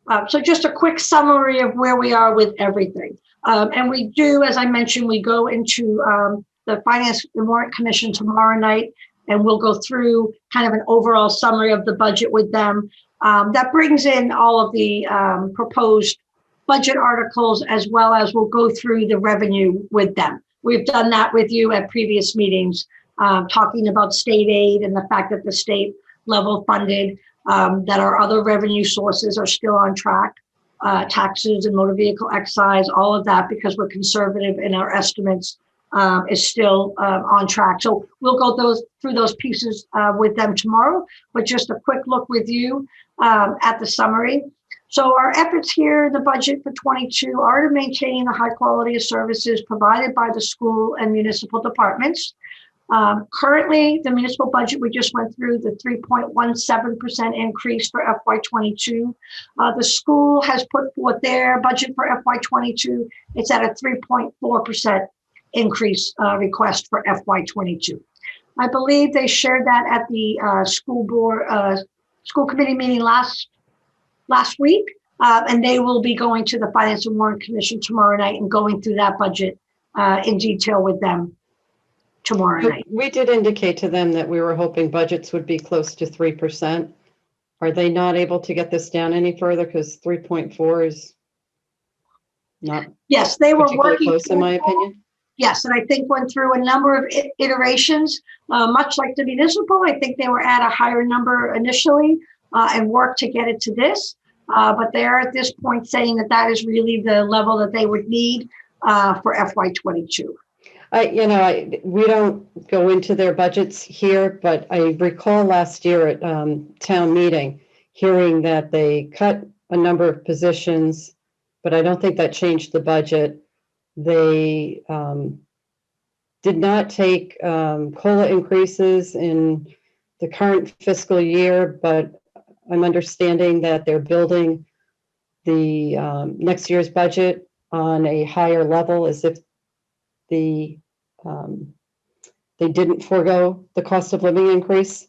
that. So just a quick summary of where we are with everything. And we do, as I mentioned, we go into the Finance and Warrant Commission tomorrow night, and we'll go through kind of an overall summary of the budget with them. That brings in all of the proposed budget articles, as well as we'll go through the revenue with them. We've done that with you at previous meetings, talking about state aid and the fact that the state level funded, that our other revenue sources are still on track, taxes and motor vehicle excise, all of that, because we're conservative in our estimates, is still on track. So we'll go through those pieces with them tomorrow, but just a quick look with you at the summary. So our efforts here in the budget for 22 are to maintain the high quality of services provided by the school and municipal departments. Currently, the municipal budget, we just went through the 3.17% increase for FY22. The school has put forth their budget for FY22. It's at a 3.4% increase request for FY22. I believe they shared that at the school committee meeting last week, and they will be going to the Finance and Warrant Commission tomorrow night and going through that budget in detail with them tomorrow night. We did indicate to them that we were hoping budgets would be close to 3%. Are they not able to get this down any further? Because 3.4 is not Yes, they were particularly working close, in my opinion. Yes, and I think went through a number of iterations, much like the municipal. I think they were at a higher number initially and worked to get it to this. But they're at this point saying that that is really the level that they would need for FY22. We don't go into their budgets here, but I recall last year at town meeting hearing that they cut a number of positions, but I don't think that changed the budget. They did not take COLA increases in the current fiscal year, but I'm understanding that they're building the next year's budget on a higher level, as if they didn't forego the cost of living increase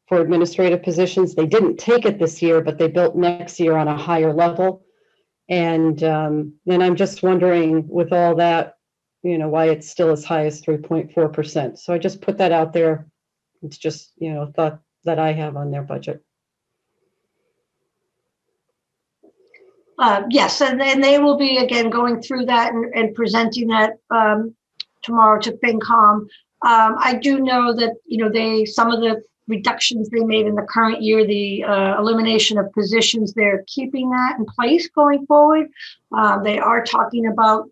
for administrative positions. They didn't take it this year, but they built next year on a higher level. And then I'm just wondering, with all that, why it's still as high as 3.4%. So I just put that out there. It's just, thought that I have on their budget. Yes, and then they will be, again, going through that and presenting that tomorrow to FinCom. I do know that, some of the reductions they made in the current year, the elimination of positions, they're keeping that in place going forward. They are talking about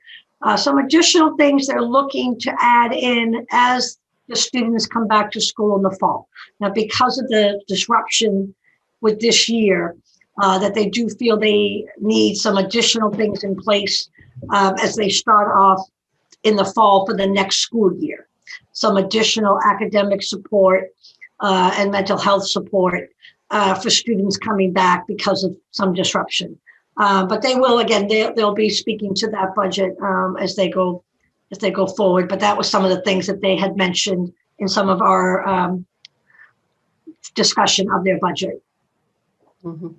some additional things they're looking to add in as the students come back to school in the fall. Now, because of the disruption with this year, that they do feel they need some additional things in place as they start off in the fall for the next school year. Some additional academic support and mental health support for students coming back because of some disruption. But they will, again, they'll be speaking to that budget as they go forward. But that was some of the things that they had mentioned in some of our discussion of their budget. Mhm.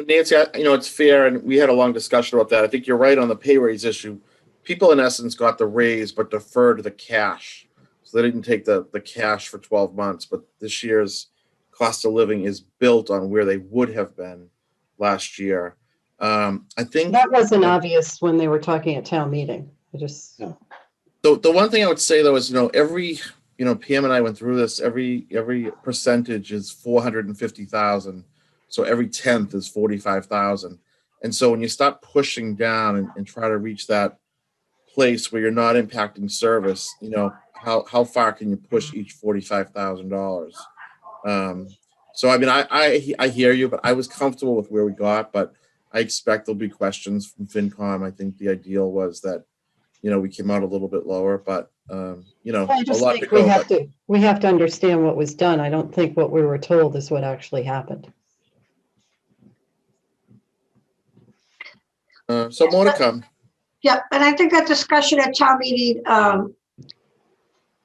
Nancy, it's fair, and we had a long discussion about that. I think you're right on the pay raise issue. People, in essence, got the raise but deferred the cash. So they didn't take the cash for 12 months. But this year's cost of living is built on where they would have been last year. I think That wasn't obvious when they were talking at town meeting. I just, the one thing I would say, though, is, every, Pam and I went through this, every percentage is 450,000. So every 10th is 45,000. And so when you start pushing down and try to reach that place where you're not impacting service, how far can you push each $45,000? So, I mean, I hear you, but I was comfortable with where we got, but I expect there'll be questions from FinCom. I think the ideal was that, we came out a little bit lower, but, I a just lot think to go. we have to understand what was done. I don't think what we were told is what actually happened. So more to come. Yeah, and I think that discussion at town meeting,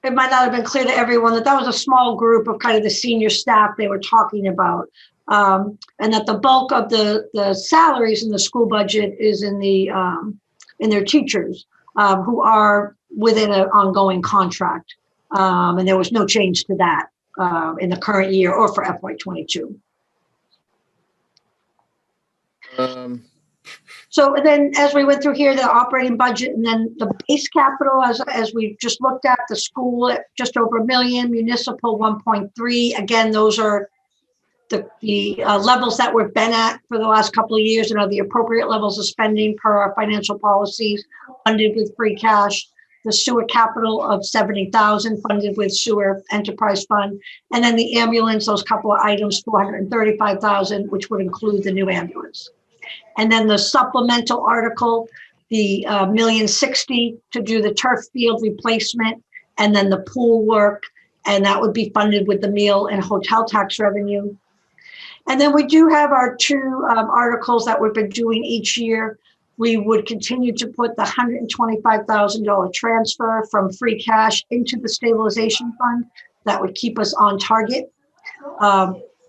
it might not have been clear to everyone that was a small group of kind of the senior staff they were talking about. And that the bulk of the salaries in the school budget is in their teachers who are within an ongoing contract. And there was no change to that in the current year or for FY22. So then as we went through here, the operating budget and then the base capital, as we just looked at, the school at just over $1 million, municipal 1.3. Again, those are the levels that we've been at for the last couple of years and are the appropriate levels of spending per our financial policies, funded with free cash. The sewer capital of 70,000 funded with sewer enterprise fund. And then the ambulance, those couple of items, 435,000, which would include the new ambulance. And then the supplemental article, the $1,060,000 to do the turf field replacement, and then the pool work, and that would be funded with the meal and hotel tax revenue. And then we do have our two articles that we've been doing each year. We would continue to put the $125,000 transfer from free cash into the stabilization fund. That would keep us on target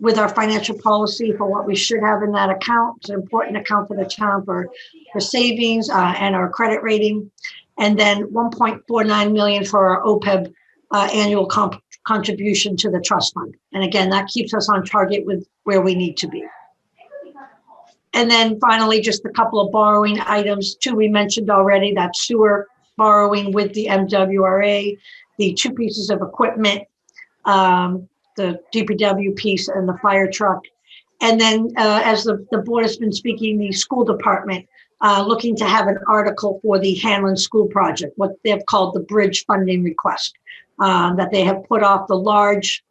with our financial policy for what we should have in that account. It's an important account for the town for savings and our credit rating. And then $1.49 million for our OPEB annual contribution to the trust fund. And again, that keeps us on target with where we need to be. And then finally, just a couple of borrowing items. Two we mentioned already, that sewer borrowing with the MWRA, the two pieces of equipment, the DPW piece and the fire truck. And then as the board has been speaking, the school department looking to have an article for the Hanlon School Project, what they've called the bridge funding request, that they have put off the large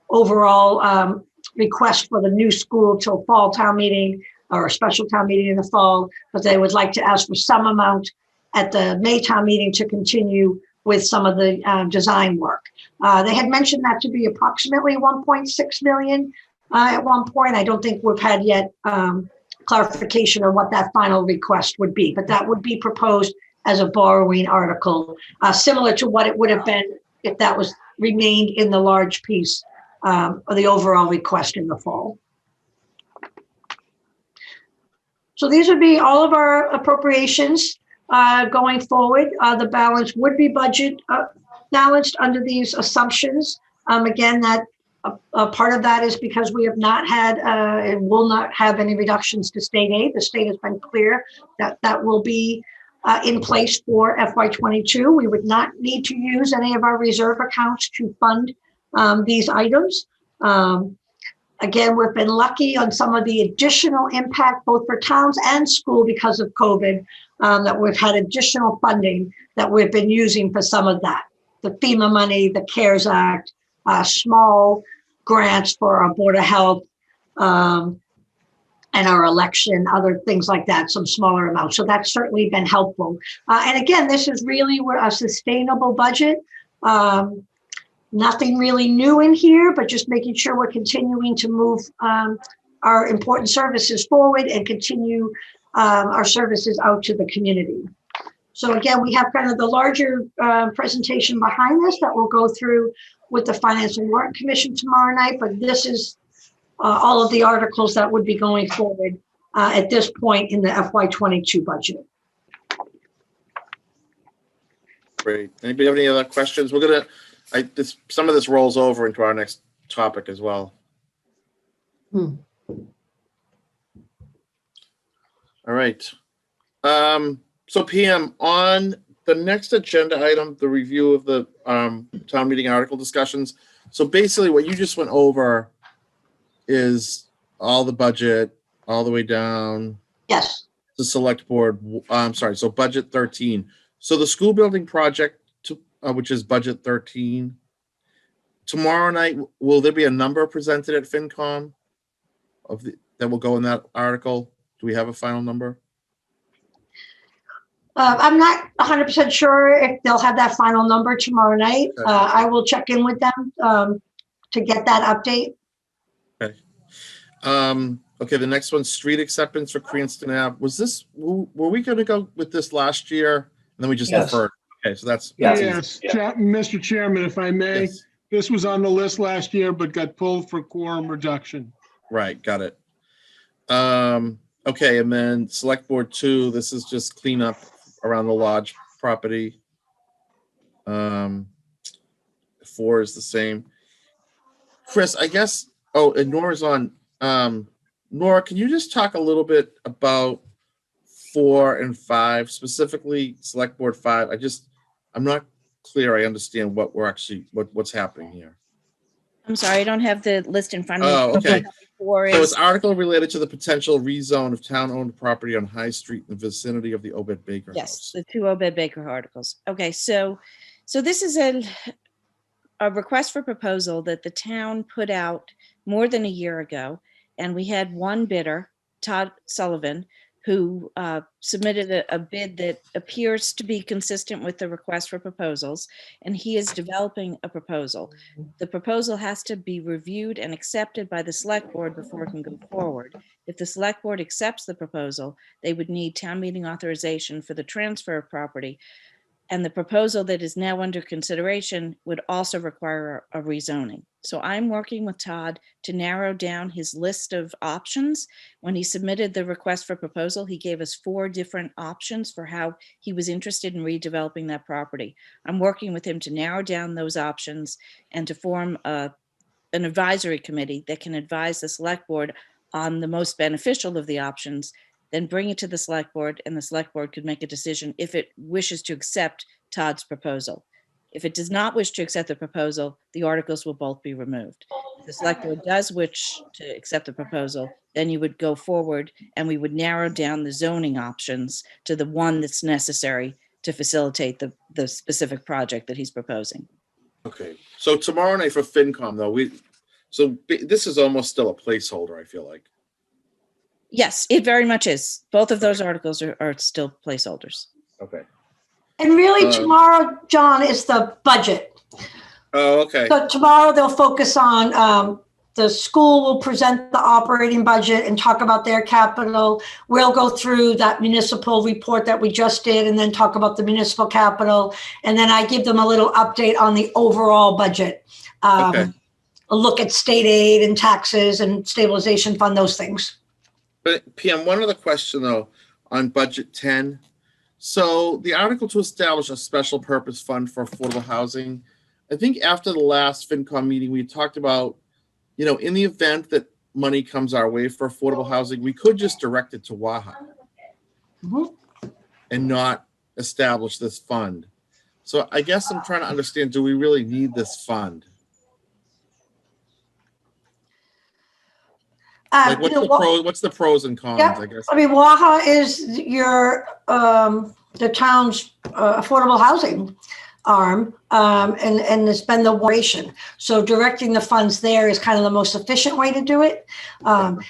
overall request for the new school till fall town meeting or a special town meeting in the fall, but they would like to ask for some amount at the May town meeting to continue with some of the design work. They had mentioned that to be approximately 1.6 million at one point. I don't think we've had yet clarification on what that final request would be, but that would be proposed as a borrowing article, similar to what it would have been if that was remained in the large piece of the overall request in the fall. So these would be all of our appropriations going forward. The balance would be budget balanced under these assumptions. Again, that part of that is because we have not had and will not have any reductions to state aid. The state has been clear that that will be in place for FY22. We would not need to use any of our reserve accounts to fund these items. Again, we've been lucky on some of the additional impact, both for towns and school because of COVID, that we've had additional funding that we've been using for some of that. The FEMA money, the CARES Act, small grants for our Board of Health, and our election, other things like that, some smaller amounts. So that's certainly been helpful. And again, this is really a sustainable budget. Nothing really new in here, but just making sure we're continuing to move our important services forward and continue our services out to the community. So again, we have kind of the larger presentation behind us that we'll go through with the Finance and Warrant Commission tomorrow night, but this is all of the articles that would be going forward at this point in the FY22 budget. Great. Anybody have any other questions? We're gonna, some of this rolls over into our next topic as well. Hmm. All right. So PM, on the next agenda item, the review of the town meeting article discussions. So basically what you just went over is all the budget, all the way down. Yes. The select board, I'm sorry, so budget 13. So the school building project, which is budget 13. Tomorrow night, will there be a number presented at FinCom that will go in that article? Do we have a final number? I'm not 100% sure if they'll have that final number tomorrow night. Okay. I will check in with them to get that update. Okay. Okay, the next one, street acceptance for Cranston Ave. Were we going to go with this last year? And then we just Yes. deferred. Okay, so that's. Yes, Mr. Chairman, if I may, Yes. this was on the list last year, but got pulled for quorum reduction. Right, got it. Okay, and then select board 2, this is just cleanup around the lodge property. 4 is the same. Chris, I guess, and Nora's on. Nora, can you just talk a little bit about 4 and 5, specifically select board 5? I'm not clear. I understand what we're actually, what's happening here. I'm sorry, I don't have the list in front of me. Oh, okay. Four So is- it's article related to the potential rezone of town-owned property on High Street in the vicinity of the Obed Baker Yes, House. the 2 Obed Baker articles. Okay, so this is a request for proposal that the town put out more than a year ago. And we had one bidder, Todd Sullivan, who submitted a bid that appears to be consistent with the request for proposals, and he is developing a proposal. The proposal has to be reviewed and accepted by the select board before it can go forward. If the select board accepts the proposal, they would need town meeting authorization for the transfer of property. And the proposal that is now under consideration would also require a rezoning. So I'm working with Todd to narrow down his list of options. When he submitted the request for proposal, he gave us 4 different options for how he was interested in redeveloping that property. I'm working with him to narrow down those options and to form an advisory committee that can advise the select board on the most beneficial of the options, then bring it to the select board, and the select board could make a decision if it wishes to accept Todd's proposal. If it does not wish to accept the proposal, the articles will both be removed. If the select board does wish to accept the proposal, then you would go forward and we would narrow down the zoning options to the one that's necessary to facilitate the specific project that he's proposing. Okay, so tomorrow night for FinCom though, this is almost still a placeholder, I feel like. Yes, it very much is. Both of those articles are still placeholders. Okay. And really tomorrow, John, is the budget. Oh, okay. So tomorrow they'll focus on, the school will present the operating budget and talk about their capital. We'll go through that municipal report that we just did and then talk about the municipal capital. And then I give them a little update on the overall budget. Okay. A look at state aid and taxes and stabilization fund, those things. But PM, one other question though, on budget 10. So the article to establish a special purpose fund for affordable housing. I think after the last FinCom meeting, we talked about, in the event that money comes our way for affordable housing, we could just direct it to WAHA and not establish this fund. So I guess I'm trying to understand, do we really need this fund? Like, what's the pros and cons, Yep. I guess? I mean, WAHA is your, the town's affordable housing arm, and it's been the operation. So directing the funds there is kind of the most efficient way to do it.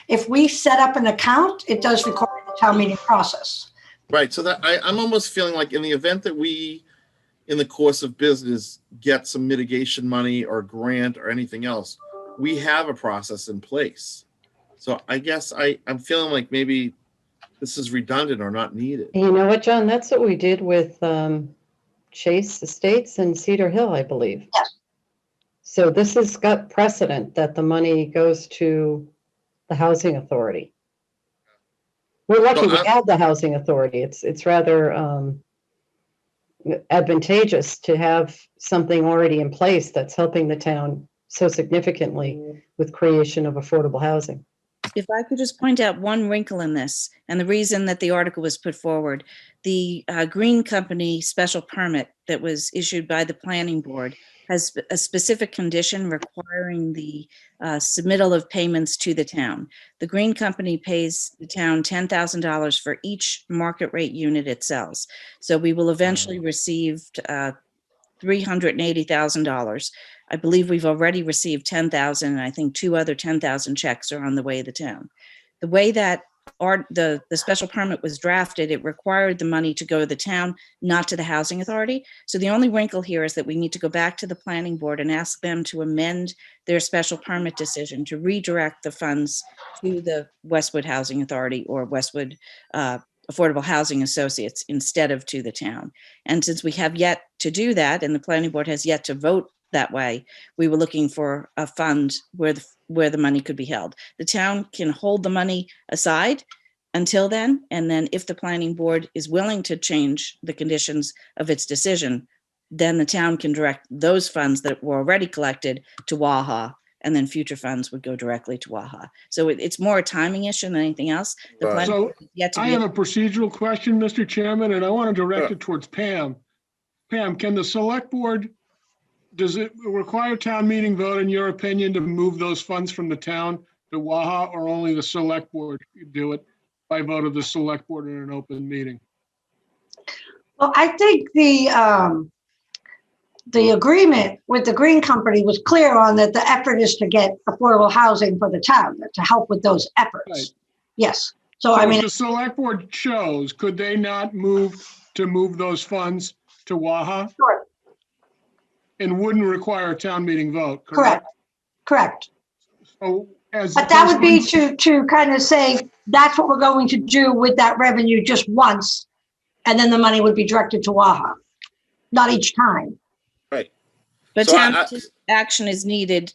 If we set up an account, it does require the town meeting process. Right, so that I'm almost feeling like in the event that we, in the course of business, get some mitigation money or grant or anything else, we have a process in place. So I guess I'm feeling like maybe this is redundant or not needed. You know what, John? That's what we did with Chase Estates and Cedar Hill, I believe. Yes. So this has got precedent that the money goes to the housing authority. We're lucky we have the housing authority. It's rather advantageous to have something already in place that's helping the town so significantly with creation of affordable housing. If I could just point out one wrinkle in this, and the reason that the article was put forward, the Green Company special permit that was issued by the planning board has a specific condition requiring the submittal of payments to the town. The Green Company pays the town $10,000 for each market rate unit it sells. So we will eventually receive $380,000. I believe we've already received 10,000, and I think 2 other 10,000 checks are on the way to the town. The way that the special permit was drafted, it required the money to go to the town, not to the housing authority. So the only wrinkle here is that we need to go back to the planning board and ask them to amend their special permit decision to redirect the funds to the Westwood Housing Authority or Westwood Affordable Housing Associates instead of to the town. And since we have yet to do that, and the planning board has yet to vote that way, we were looking for a fund where the money could be held. The town can hold the money aside until then, and then if the planning board is willing to change the conditions of its decision, then the town can direct those funds that were already collected to WAHA, and then future funds would go directly to WAHA. So it's more a timing issue than anything else. The Right. planning So board has yet to I be have a procedural question, Mr. Chairman, and I want to direct it towards Pam. Pam, can the select board, does it require town meeting vote, in your opinion, to move those funds from the town to WAHA, or only the select board do it by vote of the select board in an open meeting? Well, I think the agreement with the Green Company was clear on that the effort is to get affordable housing for the town, to help with those efforts. Right. Yes. So So I if mean, the select board chose, could they not move those funds to WAHA sure, and wouldn't require a town meeting vote? correct, correct. So as But that would be to kind of say, that's what we're going to do with that revenue just once, and then the money would be directed to WAHA, not each time. Right. But So town action is needed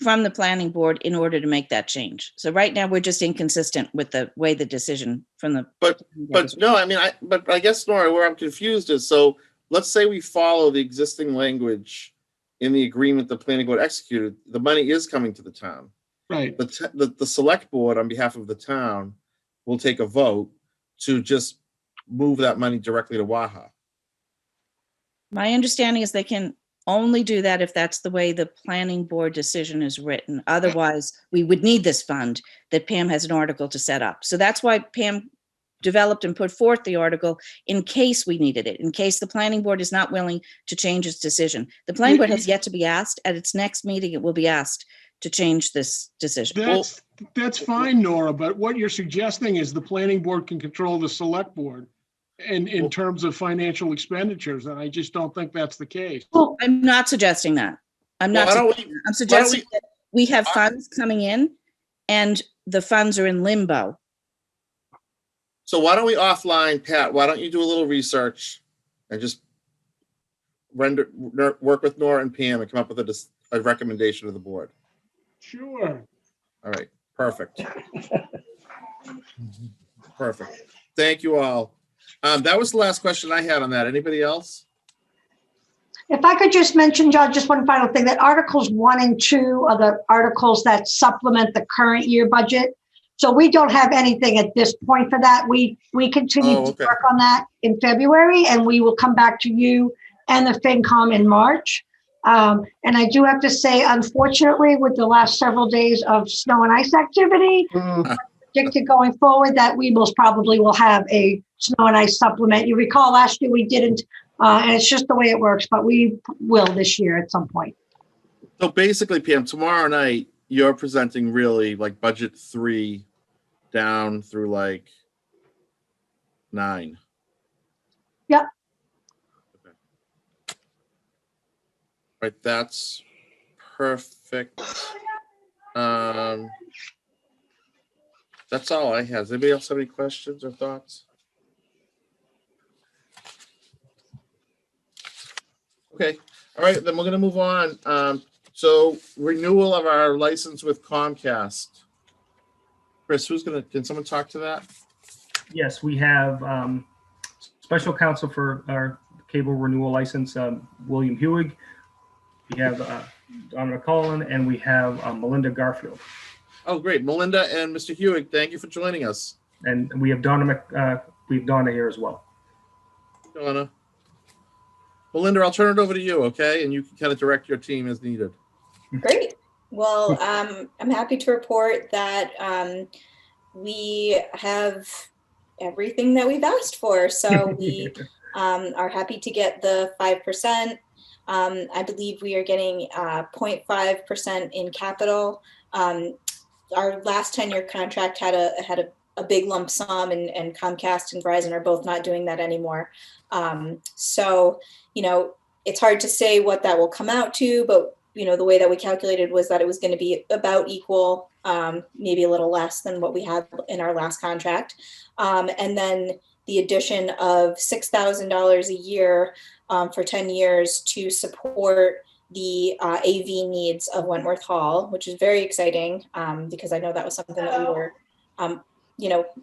from the planning board in order to make that change. So right now, we're just inconsistent with the way the decision from the. But no, I mean, but I guess, Nora, where I'm confused is, so let's say we follow the existing language in the agreement the planning board executed, the money is coming to the town. right. The select board on behalf of the town will take a vote to just move that money directly to WAHA. My understanding is they can only do that if that's the way the planning board decision is written. Otherwise, we would need this fund that Pam has an article to set up. So that's why Pam developed and put forth the article in case we needed it, in case the planning board is not willing to change its decision. The planning board has yet to be asked. At its next meeting, it will be asked to change this decision. That's fine, Nora, but what you're suggesting is the planning board can control the select board in terms of financial expenditures, and I just don't think that's the case. I'm not suggesting that. I'm suggesting that we have funds coming in and the funds are in limbo. So why don't we offline, Pat, why don't you do a little research and just work with Nora and Pam and come up with a recommendation to the board? Sure. All right, perfect. Perfect. Thank you all. That was the last question I had on that. Anybody else? If I could just mention, John, just one final thing, that Articles 1 and 2 are the articles that supplement the current year budget. So we don't have anything at this point for that. We continue to work on that in February, and we will come back to you and the FinCom in March. And I do have to say, unfortunately, with the last several days of snow and ice activity, predicted going forward that we most probably will have a snow and ice supplement. You recall last year we didn't, and it's just the way it works, but we will this year at some point. So basically, Pam, tomorrow night, you're presenting really like budget 3 down through like 9. Yep. Okay. Right, that's perfect. That's all I have. Does anybody else have any questions or thoughts? Okay, all right, then we're gonna move on. So renewal of our license with Comcast. Chris, can someone talk to that? Yes, we have special counsel for our cable renewal license, William Hewig. We have Donna McCollin, and we have Melinda Garfield. Oh, great. Melinda and Mr. Hewig, thank you for joining us. And we have Donna here as well. Donna. Melinda, I'll turn it over to you, okay? And you can kind of direct your team as needed. Great. Well, I'm happy to report that we have everything that we've asked for. So we are happy to get the 5%. I believe we are getting 0.5% in capital. Our last 10-year contract had a big lump sum, and Comcast and Verizon are both not doing that anymore. So, it's hard to say what that will come out to, but the way that we calculated was that it was going to be about equal, maybe a little less than what we had in our last contract. And then the addition of $6,000 a year for 10 years to support the AV needs of Wentworth Hall, which is very exciting because I know that was something that we were,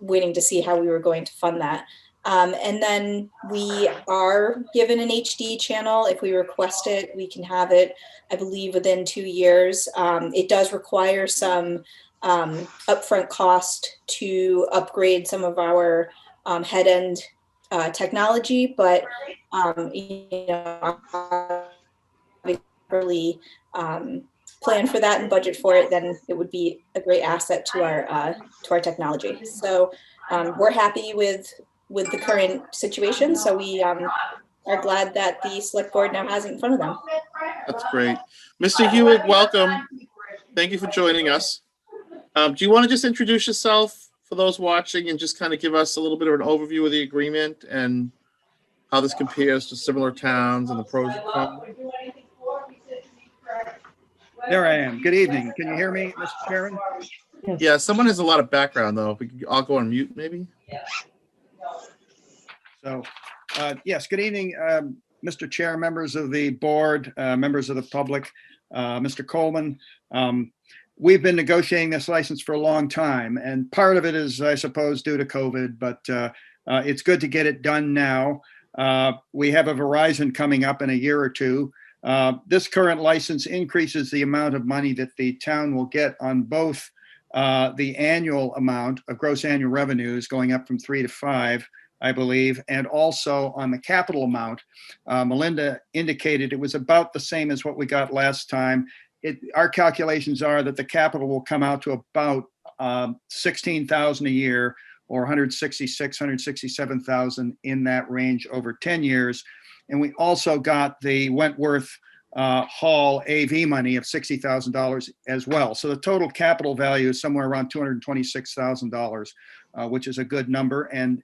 waiting to see how we were going to fund that. And then we are given an HD channel. If we request it, we can have it, I believe, within 2 years. It does require some upfront cost to upgrade some of our head-end technology, but really plan for that and budget for it, then it would be a great asset to our technology. So we're happy with the current situation. So we are glad that the select board now has it in front of them. That's great. Mr. Hewig, welcome. Thank you for joining us. Do you want to just introduce yourself for those watching and just kind of give us a little bit of an overview of the agreement and how this compares to similar towns and the pros and cons? There I am. Good evening. Can you hear me, Mr. Chairman? Yeah, someone has a lot of background though. If we could all go on mute maybe. So, yes, good evening, Mr. Chair, members of the board, members of the public, Mr. Coleman. We've been negotiating this license for a long time, and part of it is, I suppose, due to COVID, but it's good to get it done now. We have a Verizon coming up in a year or two. This current license increases the amount of money that the town will get on both the annual amount of gross annual revenues going up from 3 to 5, I believe, and also on the capital amount. Melinda indicated it was about the same as what we got last time. Our calculations are that the capital will come out to about $16,000 a year, or $167,000 in that range over 10 years. And we also got the Wentworth Hall AV money of $60,000 as well. So the total capital value is somewhere around $226,000, which is a good number. And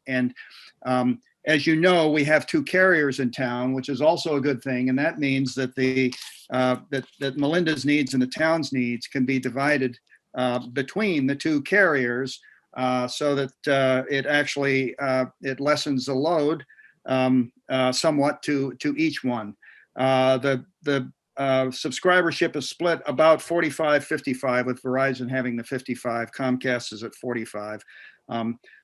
as you know, we have 2 carriers in town, which is also a good thing. And that means that that Melinda's needs and the town's needs can be divided between the 2 carriers, so that it actually it lessens the load somewhat to each one. The subscribership is split about 45-55, with Verizon having the 55, Comcast is at 45.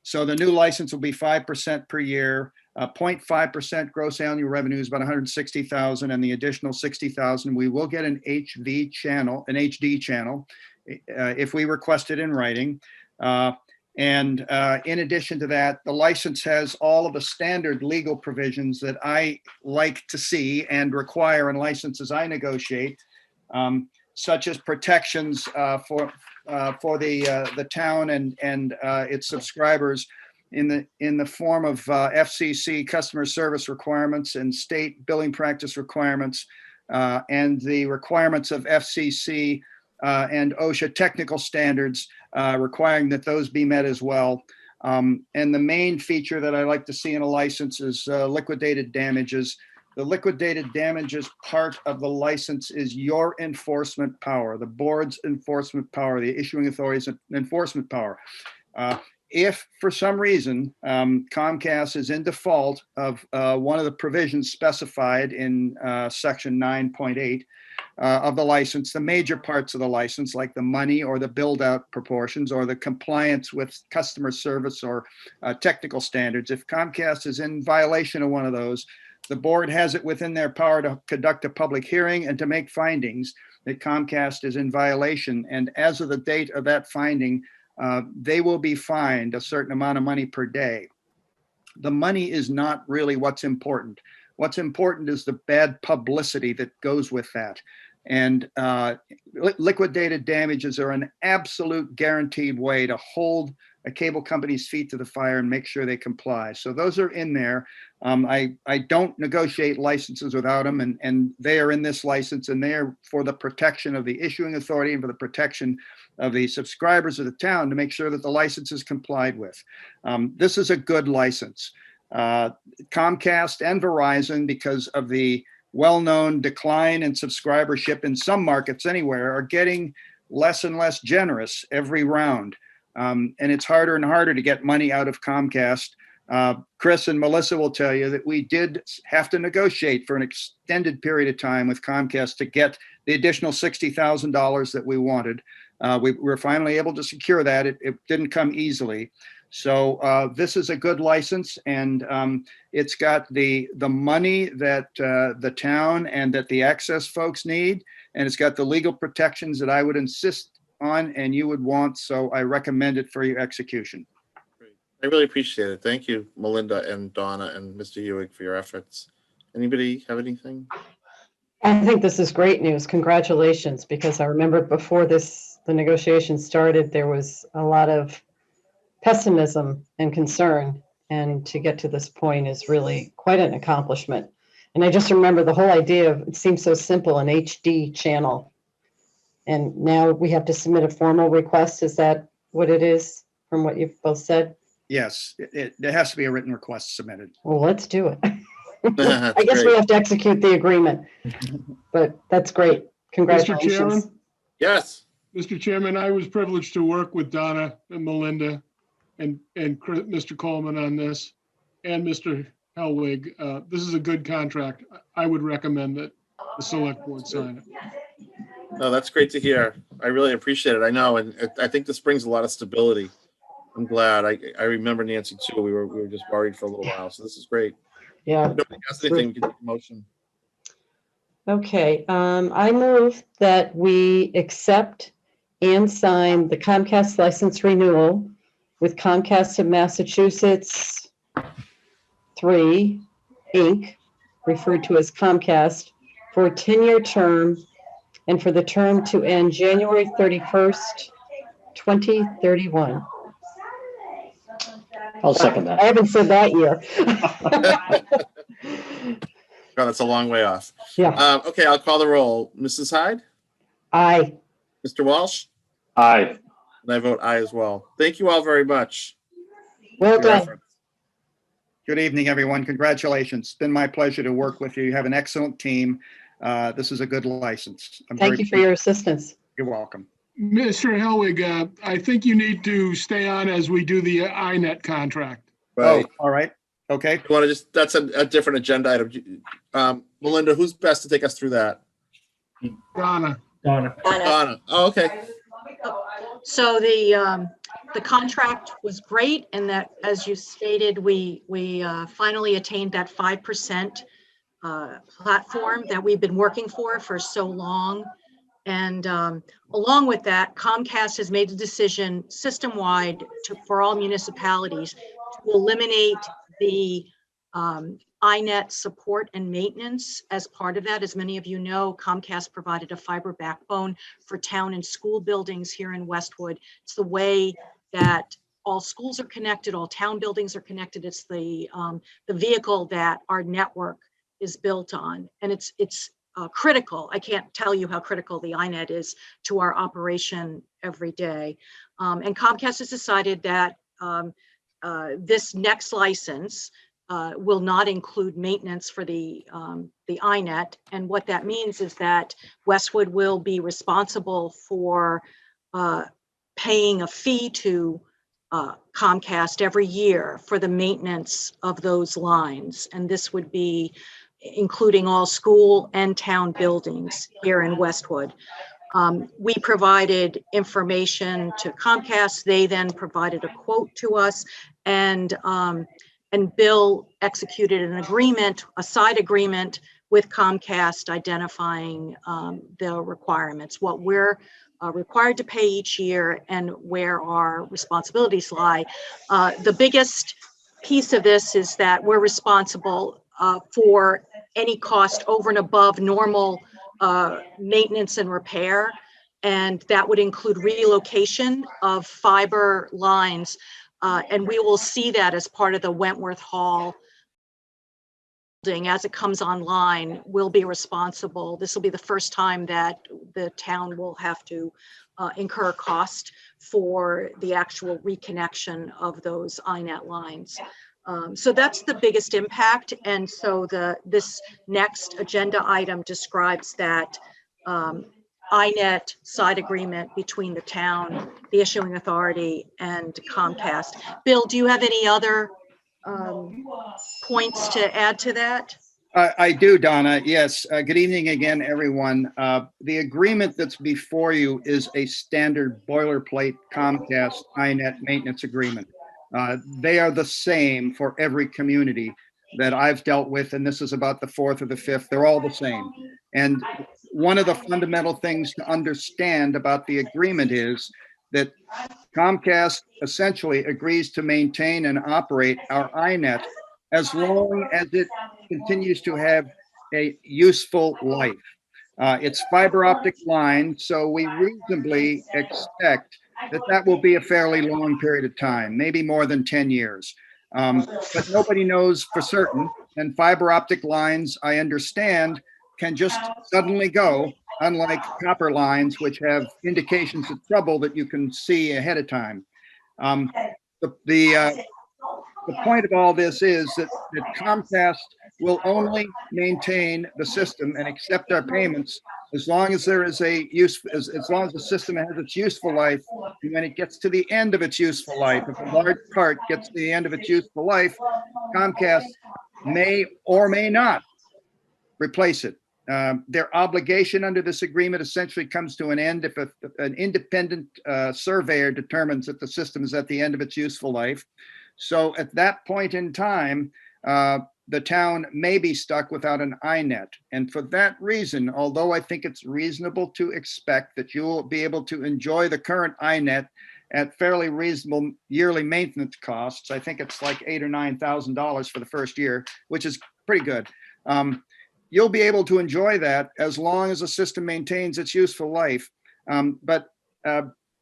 So the new license will be 5% per year, 0.5% gross annual revenue is about 160,000, and the additional 60,000, we will get an HD channel, if we request it in writing. And in addition to that, the license has all of the standard legal provisions that I like to see and require in licenses I negotiate, such as protections for the town and its subscribers in the form of FCC customer service requirements and state billing practice requirements, and the requirements of FCC and OSHA technical standards, requiring that those be met as well. And the main feature that I like to see in a license is liquidated damages. The liquidated damages part of the license is your enforcement power, the board's enforcement power, the issuing authority's enforcement power. If for some reason Comcast is in default of one of the provisions specified in section 9.8 of the license, the major parts of the license, like the money or the build out proportions or the compliance with customer service or technical standards, if Comcast is in violation of one of those, the board has it within their power to conduct a public hearing and to make findings that Comcast is in violation. And as of the date of that finding, they will be fined a certain amount of money per day. The money is not really what's important. What's important is the bad publicity that goes with that. And liquidated damages are an absolute guaranteed way to hold a cable company's feet to the fire and make sure they comply. So those are in there. I don't negotiate licenses without them, and they are in this license, and they are for the protection of the issuing authority and for the protection of the subscribers of the town to make sure that the license is complied with. This is a good license. Comcast and Verizon, because of the well-known decline in subscribership in some markets anywhere, are getting less and less generous every round. And it's harder and harder to get money out of Comcast. Chris and Melissa will tell you that we did have to negotiate for an extended period of time with Comcast to get the additional $60,000 that we wanted. We were finally able to secure that. It didn't come easily. So this is a good license, and it's got the money that the town and that the access folks need, and it's got the legal protections that I would insist on and you would want. So I recommend it for your execution. Great. I really appreciate it. Thank you, Melinda and Donna and Mr. Hewig, for your efforts. Anybody have anything? I think this is great news. Congratulations, because I remember before the negotiations started, there was a lot of pessimism and concern, and to get to this point is really quite an accomplishment. And I just remember the whole idea of, it seems so simple, an HD channel. And now we have to submit a formal request. Is that what it is from what you've both said? Yes, there has to be a written request submitted. Well, let's do it. I guess we have to execute the agreement, but that's great. Congratulations. Mr. Chairman? Yes. Mr. Chairman, I was privileged to work with Donna and Melinda and Mr. Coleman on this, and Mr. Hellwig. This is a good contract. I would recommend that the select board sign it. No, that's great to hear. I really appreciate it. I know, and I think this brings a lot of stability. I'm glad. I remember Nancy too. We were just worried for a little while, so this is great. Yeah. If nobody has anything, we can take a motion. Okay, I move that we accept and sign the Comcast license renewal with Comcast of Massachusetts 3, Inc., referred to as Comcast, for a 10-year term and for the term to end January 31st, 2031. I'll second I that. haven't said that year. God, that's a long way off. Yeah. Okay, I'll call the roll. Mrs. Hyde? Aye. Mr. Walsh? Aye. And I vote aye as well. Thank you all very much. Well for your done. efforts. Good evening, everyone. Congratulations. It's been my pleasure to work with you. You have an excellent team. This is a good license. Thank you for your assistance. You're welcome. Mr. Hellwig, I think you need to stay on as we do the INET contract. Right. Oh, all right. Okay. You want to just, that's a different agenda item. Melinda, who's best to take us through that? Donna. Donna. Donna. Oh, okay. So the contract was great, and that, as you stated, we finally attained that 5% platform that we've been working for so long. And along with that, Comcast has made a decision system-wide for all municipalities to eliminate the iNet support and maintenance as part of that. As many of you know, Comcast provided a fiber backbone for town and school buildings here in Westwood. It's the way that all schools are connected, all town buildings are connected. It's the vehicle that our network is built on, and it's critical. I can't tell you how critical the iNet is to our operation every day. And Comcast has decided that this next license will not include maintenance for the iNet. And what that means is that Westwood will be responsible for paying a fee to Comcast every year for the maintenance of those lines. And this would be including all school and town buildings here in Westwood. We provided information to Comcast. They then provided a quote to us, and Bill executed an agreement, a side agreement with Comcast identifying the requirements, what we're required to pay each year and where our responsibilities lie. The biggest piece of this is that we're responsible for any cost over and above normal maintenance and repair. And that would include relocation of fiber lines. And we will see that as part of the Wentworth Hall building. As it comes online, we'll be responsible. This will be the first time that the town will have to incur cost for the actual reconnection of those iNet lines. So that's the biggest impact. And so this next agenda item describes that iNet side agreement between the town, the issuing authority, and Comcast. Bill, do you have any other points to add to that? I do, Donna. Yes. Good evening again, everyone. The agreement that's before you is a standard boilerplate Comcast iNet maintenance agreement. They are the same for every community that I've dealt with, and this is about the fourth or the fifth. They're all the same. And one of the fundamental things to understand about the agreement is that Comcast essentially agrees to maintain and operate our iNet as long as it continues to have a useful life. It's fiber optic line, so we reasonably expect that will be a fairly long period of time, maybe more than 10 years. But nobody knows for certain, and fiber optic lines, I understand, can just suddenly go, unlike copper lines, which have indications of trouble that you can see ahead of time. The point of all this is that Comcast will only maintain the system and accept our payments as long as there is a use, as long as the system has its useful life. And when it gets to the end of its useful life, if a large part gets to the end of its useful life, Comcast may or may not replace it. Their obligation under this agreement essentially comes to an end if an independent surveyor determines that the system is at the end of its useful life. So at that point in time, the town may be stuck without an iNet. And for that reason, although I think it's reasonable to expect that you will be able to enjoy the current iNet at fairly reasonable yearly maintenance costs, I think it's like $8,000 or $9,000 for the first year, which is pretty good. You'll be able to enjoy that as long as the system maintains its useful life. But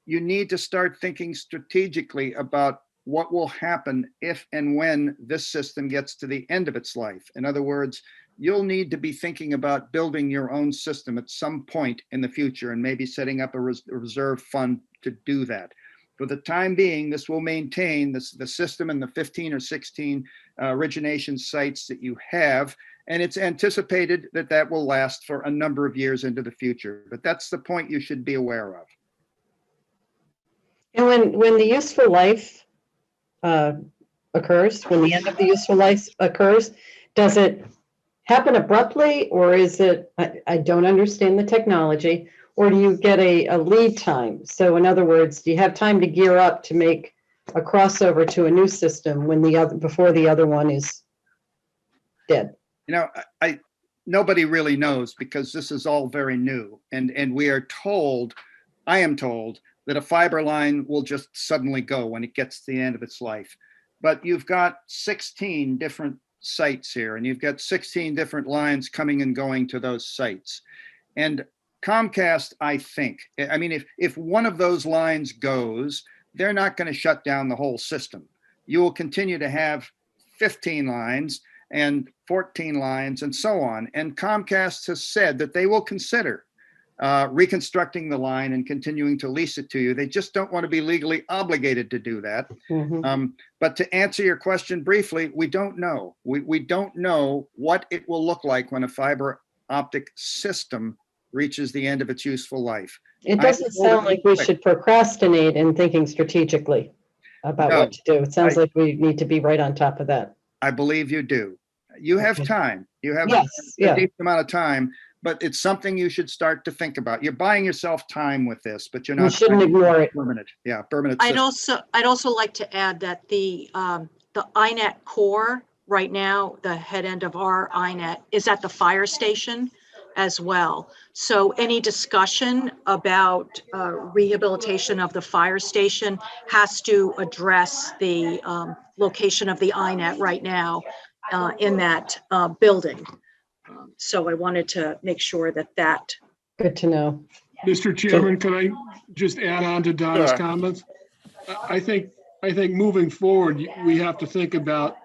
you need to start thinking strategically about what will happen if and when this system gets to the end of its life. In other words, you'll need to be thinking about building your own system at some point in the future and maybe setting up a reserve fund to do that. For the time being, this will maintain the system and the 15 or 16 origination sites that you have. And it's anticipated that that will last for a number of years into the future. But that's the point you should be aware of. And when the useful life occurs, when the end of the useful life occurs, does it happen abruptly, or is it, I don't understand the technology, or do you get a lead time? So in other words, do you have time to gear up to make a crossover to a new system when before the other one is dead? You know, nobody really knows because this is all very new. And we are told, I am told, that a fiber line will just suddenly go when it gets to the end of its life. But you've got 16 different sites here, and you've got 16 different lines coming and going to those sites. And Comcast, I think, I mean, if one of those lines goes, they're not going to shut down the whole system. You will continue to have 15 lines and 14 lines and so on. And Comcast has said that they will consider reconstructing the line and continuing to lease it to you. They just don't want to be legally obligated to do that. But to answer your question briefly, we don't know. We don't know what it will look like when a fiber optic system reaches the end of its useful life. It doesn't sound like we should procrastinate in thinking strategically about what to do. It sounds like we need to be right on top of that. I believe you do. You have time. You have Yes, a deep amount of time, but it's something you should start to think about. You're buying yourself time with this, but you're not. We shouldn't ignore it. Permanent. Yeah, permanent. I'd also like to add that the INET core right now, the head end of our INET is at the fire station as well. So any discussion about rehabilitation of the fire station has to address the location of the INET right now in that building. So I wanted to make sure that. Good to know. Mr. Chairman, can I just add on to Donna's comments? I think moving forward, we have to think about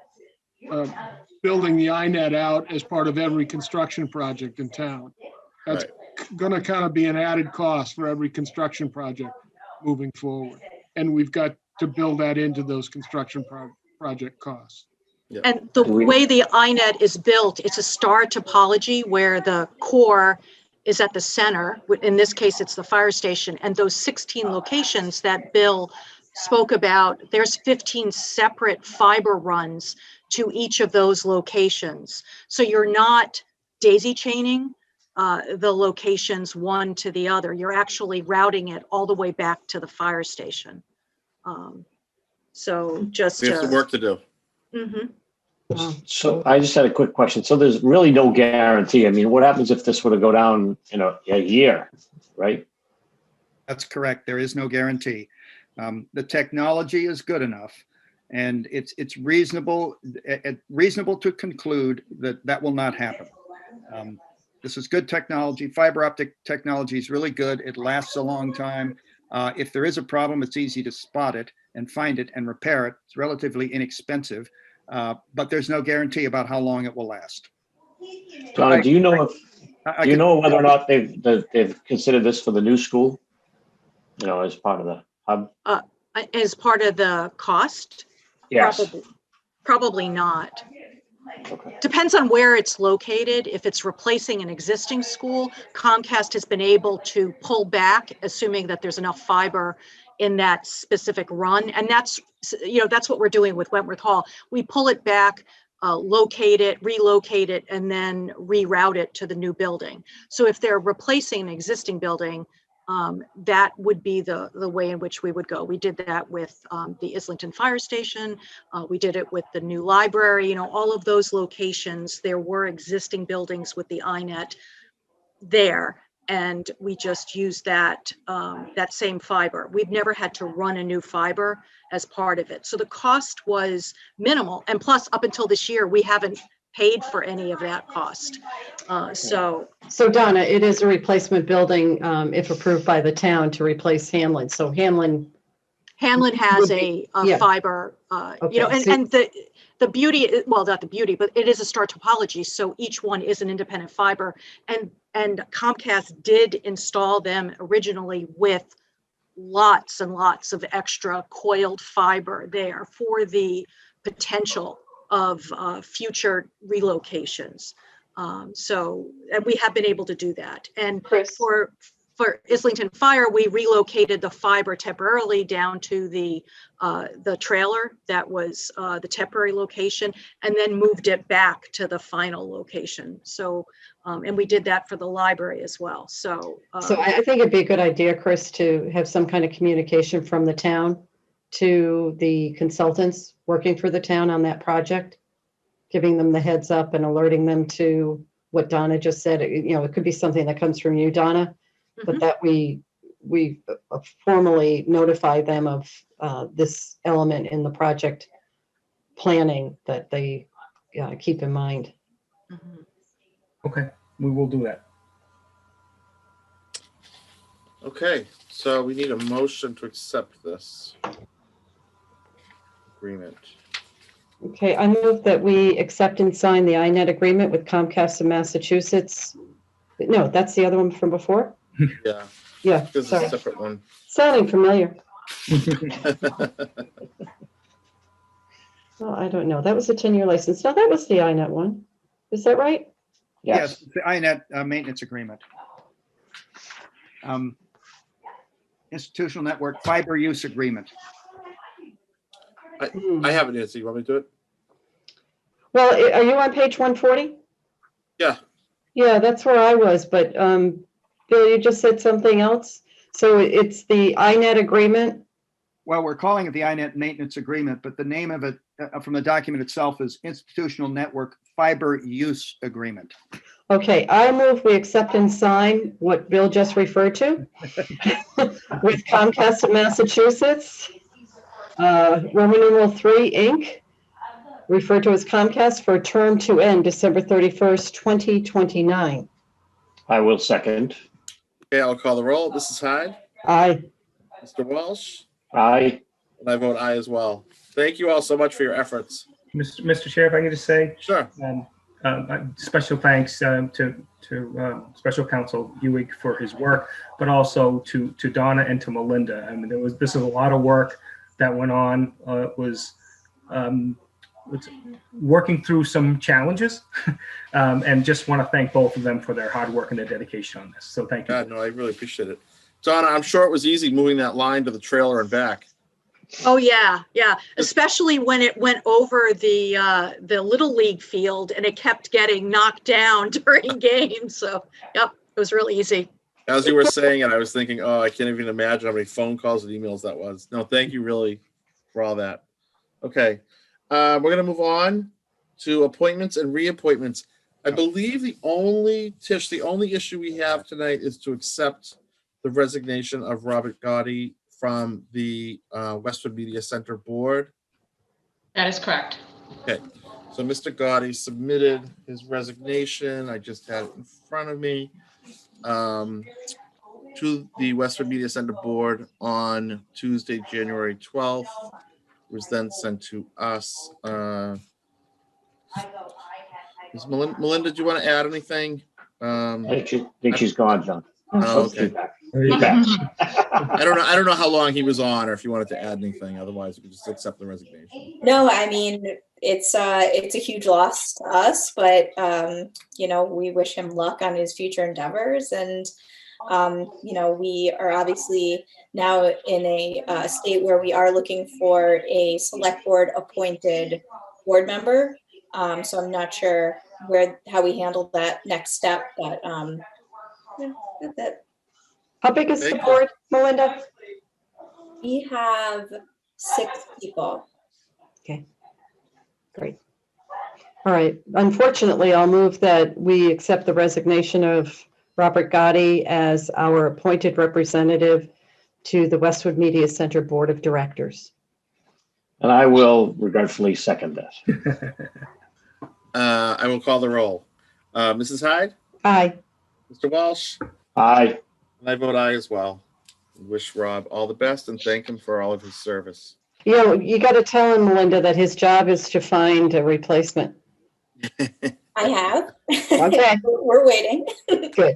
building the INET out as part of every construction project in town. That's going to kind of be an added cost for every construction project moving forward. And we've got to build that into those construction project costs. Yeah. And the way the INET is built, it's a star topology where the core is at the center. In this case, it's the fire station. And those 16 locations that Bill spoke about, there's 15 separate fiber runs to each of those locations. So you're not daisy chaining the locations one to the other. You're actually routing it all the way back to the fire station. So just we have some work to do. So I just had a quick question. So there's really no guarantee. I mean, what happens if this were to go down in a year, right? That's correct. There is no guarantee. The technology is good enough, and it's reasonable to conclude that will not happen. This is good technology. Fiber optic technology is really good. It lasts a long time. If there is a problem, it's easy to spot it and find it and repair it. It's relatively inexpensive, but there's no guarantee about how long it will last. Donna, do you know whether or not they've considered this for the new school? As part of the hub? As part of the cost? Yes. Probably not. Okay. Depends on where it's located. If it's replacing an existing school, Comcast has been able to pull back, assuming that there's enough fiber in that specific run. And that's what we're doing with Wentworth Hall. We pull it back, locate it, relocate it, and then reroute it to the new building. So if they're replacing an existing building, that would be the way in which we would go. We did that with the Islington Fire Station. We did it with the new library. All of those locations, there were existing buildings with the INET there, and we just used that same fiber. We've never had to run a new fiber as part of it. So the cost was minimal. And plus, up until this year, we haven't paid for any of that cost. So Donna, it is a replacement building if approved by the town to replace Hanlon. So Hanlon has a fiber, Okay, and the beauty, well, not the beauty, but it is a star topology. So each one is an independent fiber, and Comcast did install them originally with lots and lots of extra coiled fiber there for the potential of future relocations. And we have been able to do that. And Chris. For Islington Fire, we relocated the fiber temporarily down to the trailer that was the temporary location, and then moved it back to the final location. So, and we did that for the library as well. So I think it'd be a good idea, Chris, to have some kind of communication from the town to the consultants working for the town on that project, giving them the heads up and alerting them to what Donna just said. It could be something that comes from you, Donna, but that we formally notify them of this element in the project planning that they keep in mind. Okay, we will do that. Okay, so we need a motion to accept this agreement. Okay, I move that we accept and sign the INET agreement with Comcast of Massachusetts. No, that's the other one from before? Yeah, Yeah, this is a sorry. separate one. Sounding familiar. Oh, I don't know. That was a 10-year license. No, that was the INET one. Is that right? Yes, the INET maintenance agreement. Institutional network fiber use agreement. I have it, Nancy. You want me to do it? Well, are you on page 140? Yeah. Yeah, that's where I was, but Bill, you just said something else. So it's the INET agreement? Well, we're calling it the INET maintenance agreement, but the name of it from the document itself is Institutional Network Fiber Use Agreement. Okay, I move we accept and sign what Bill just referred to with Comcast of Massachusetts, Roman numeral 3, Inc., referred to as Comcast, for a term to end December 31st, 2029. I will second. Okay, I'll call the roll. Mrs. Hyde? Aye. Mr. Walsh? Aye. And I vote aye as well. Thank you all so much for your efforts. Mr. Chair, if I could just say, Sure. special thanks to Special Counsel Ewing for his work, but also to Donna and to Melinda. I mean, this is a lot of work that went on. Was working through some challenges, and just want to thank both of them for their hard work and their dedication on this. So thank you. God, no, I really appreciate it. Donna, I'm sure it was easy moving that line to the trailer and back. Oh, yeah, yeah. Especially when it went over the Little League field and it kept getting knocked down during games. So, yep, it was really easy. As you were saying it, I was thinking, oh, I can't even imagine how many phone calls and emails that was. No, thank you really for all that. Okay, we're going to move on to appointments and reappointments. I believe the only issue we have tonight is to accept the resignation of Robert Gotti from the Westwood Media Center Board. That is correct. Okay, so Mr. Gotti submitted his resignation. I just had it in front of me to the Westwood Media Center Board on Tuesday, January 12th. It was then sent to us. Melinda, do you want to add anything? I think she's gone, John. Oh, okay. She's back. I don't know how long he was on, or if you wanted to add anything. Otherwise, we could just accept the resignation. No, I mean, it's a huge loss to us, but we wish him luck on his future endeavors. And we are obviously now in a state where we are looking for a select board appointed board member. So I'm not sure how we handle that next step, but that's it. How big is the board, Melinda? We have 6 people. Okay, great. All right. Unfortunately, I'll move that we accept the resignation of Robert Gotti as our appointed representative to the Westwood Media Center Board of Directors. And I will regretfully second that. I will call the roll. Mrs. Hyde? Aye. Mr. Walsh? Aye. And I vote aye as well. Wish Rob all the best and thank him for all of his service. You got to tell him, Melinda, that his job is to find a replacement. I have. Okay. We're waiting. Good.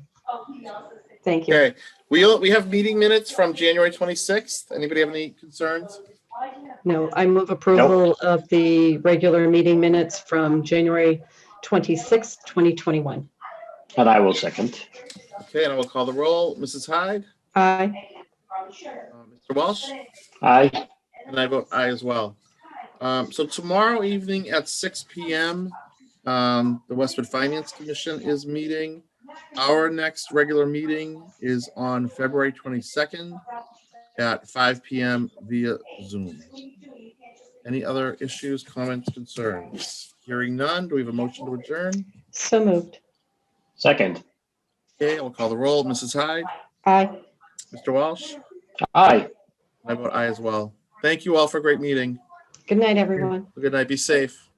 Thank you. Okay, we have meeting minutes from January 26th. Anybody have any concerns? No, I move approval of the regular meeting minutes from January 26th, 2021. And I will second. Okay, and I will call the roll. Mrs. Hyde? Aye. Mr. Walsh? Aye. And I vote aye as well. So tomorrow evening at 6 p.m., the Westwood Finance Commission is meeting. Our next regular meeting is on February 22nd at 5 p.m. via Zoom. Any other issues, comments, concerns? Hearing none, do we have a motion to adjourn? So moved. Second. Okay, I'll call the roll. Mrs. Hyde, Aye. Mr. Walsh, Aye. I vote aye as well. Thank you all for a great meeting. Good night, everyone. Good night. Be safe.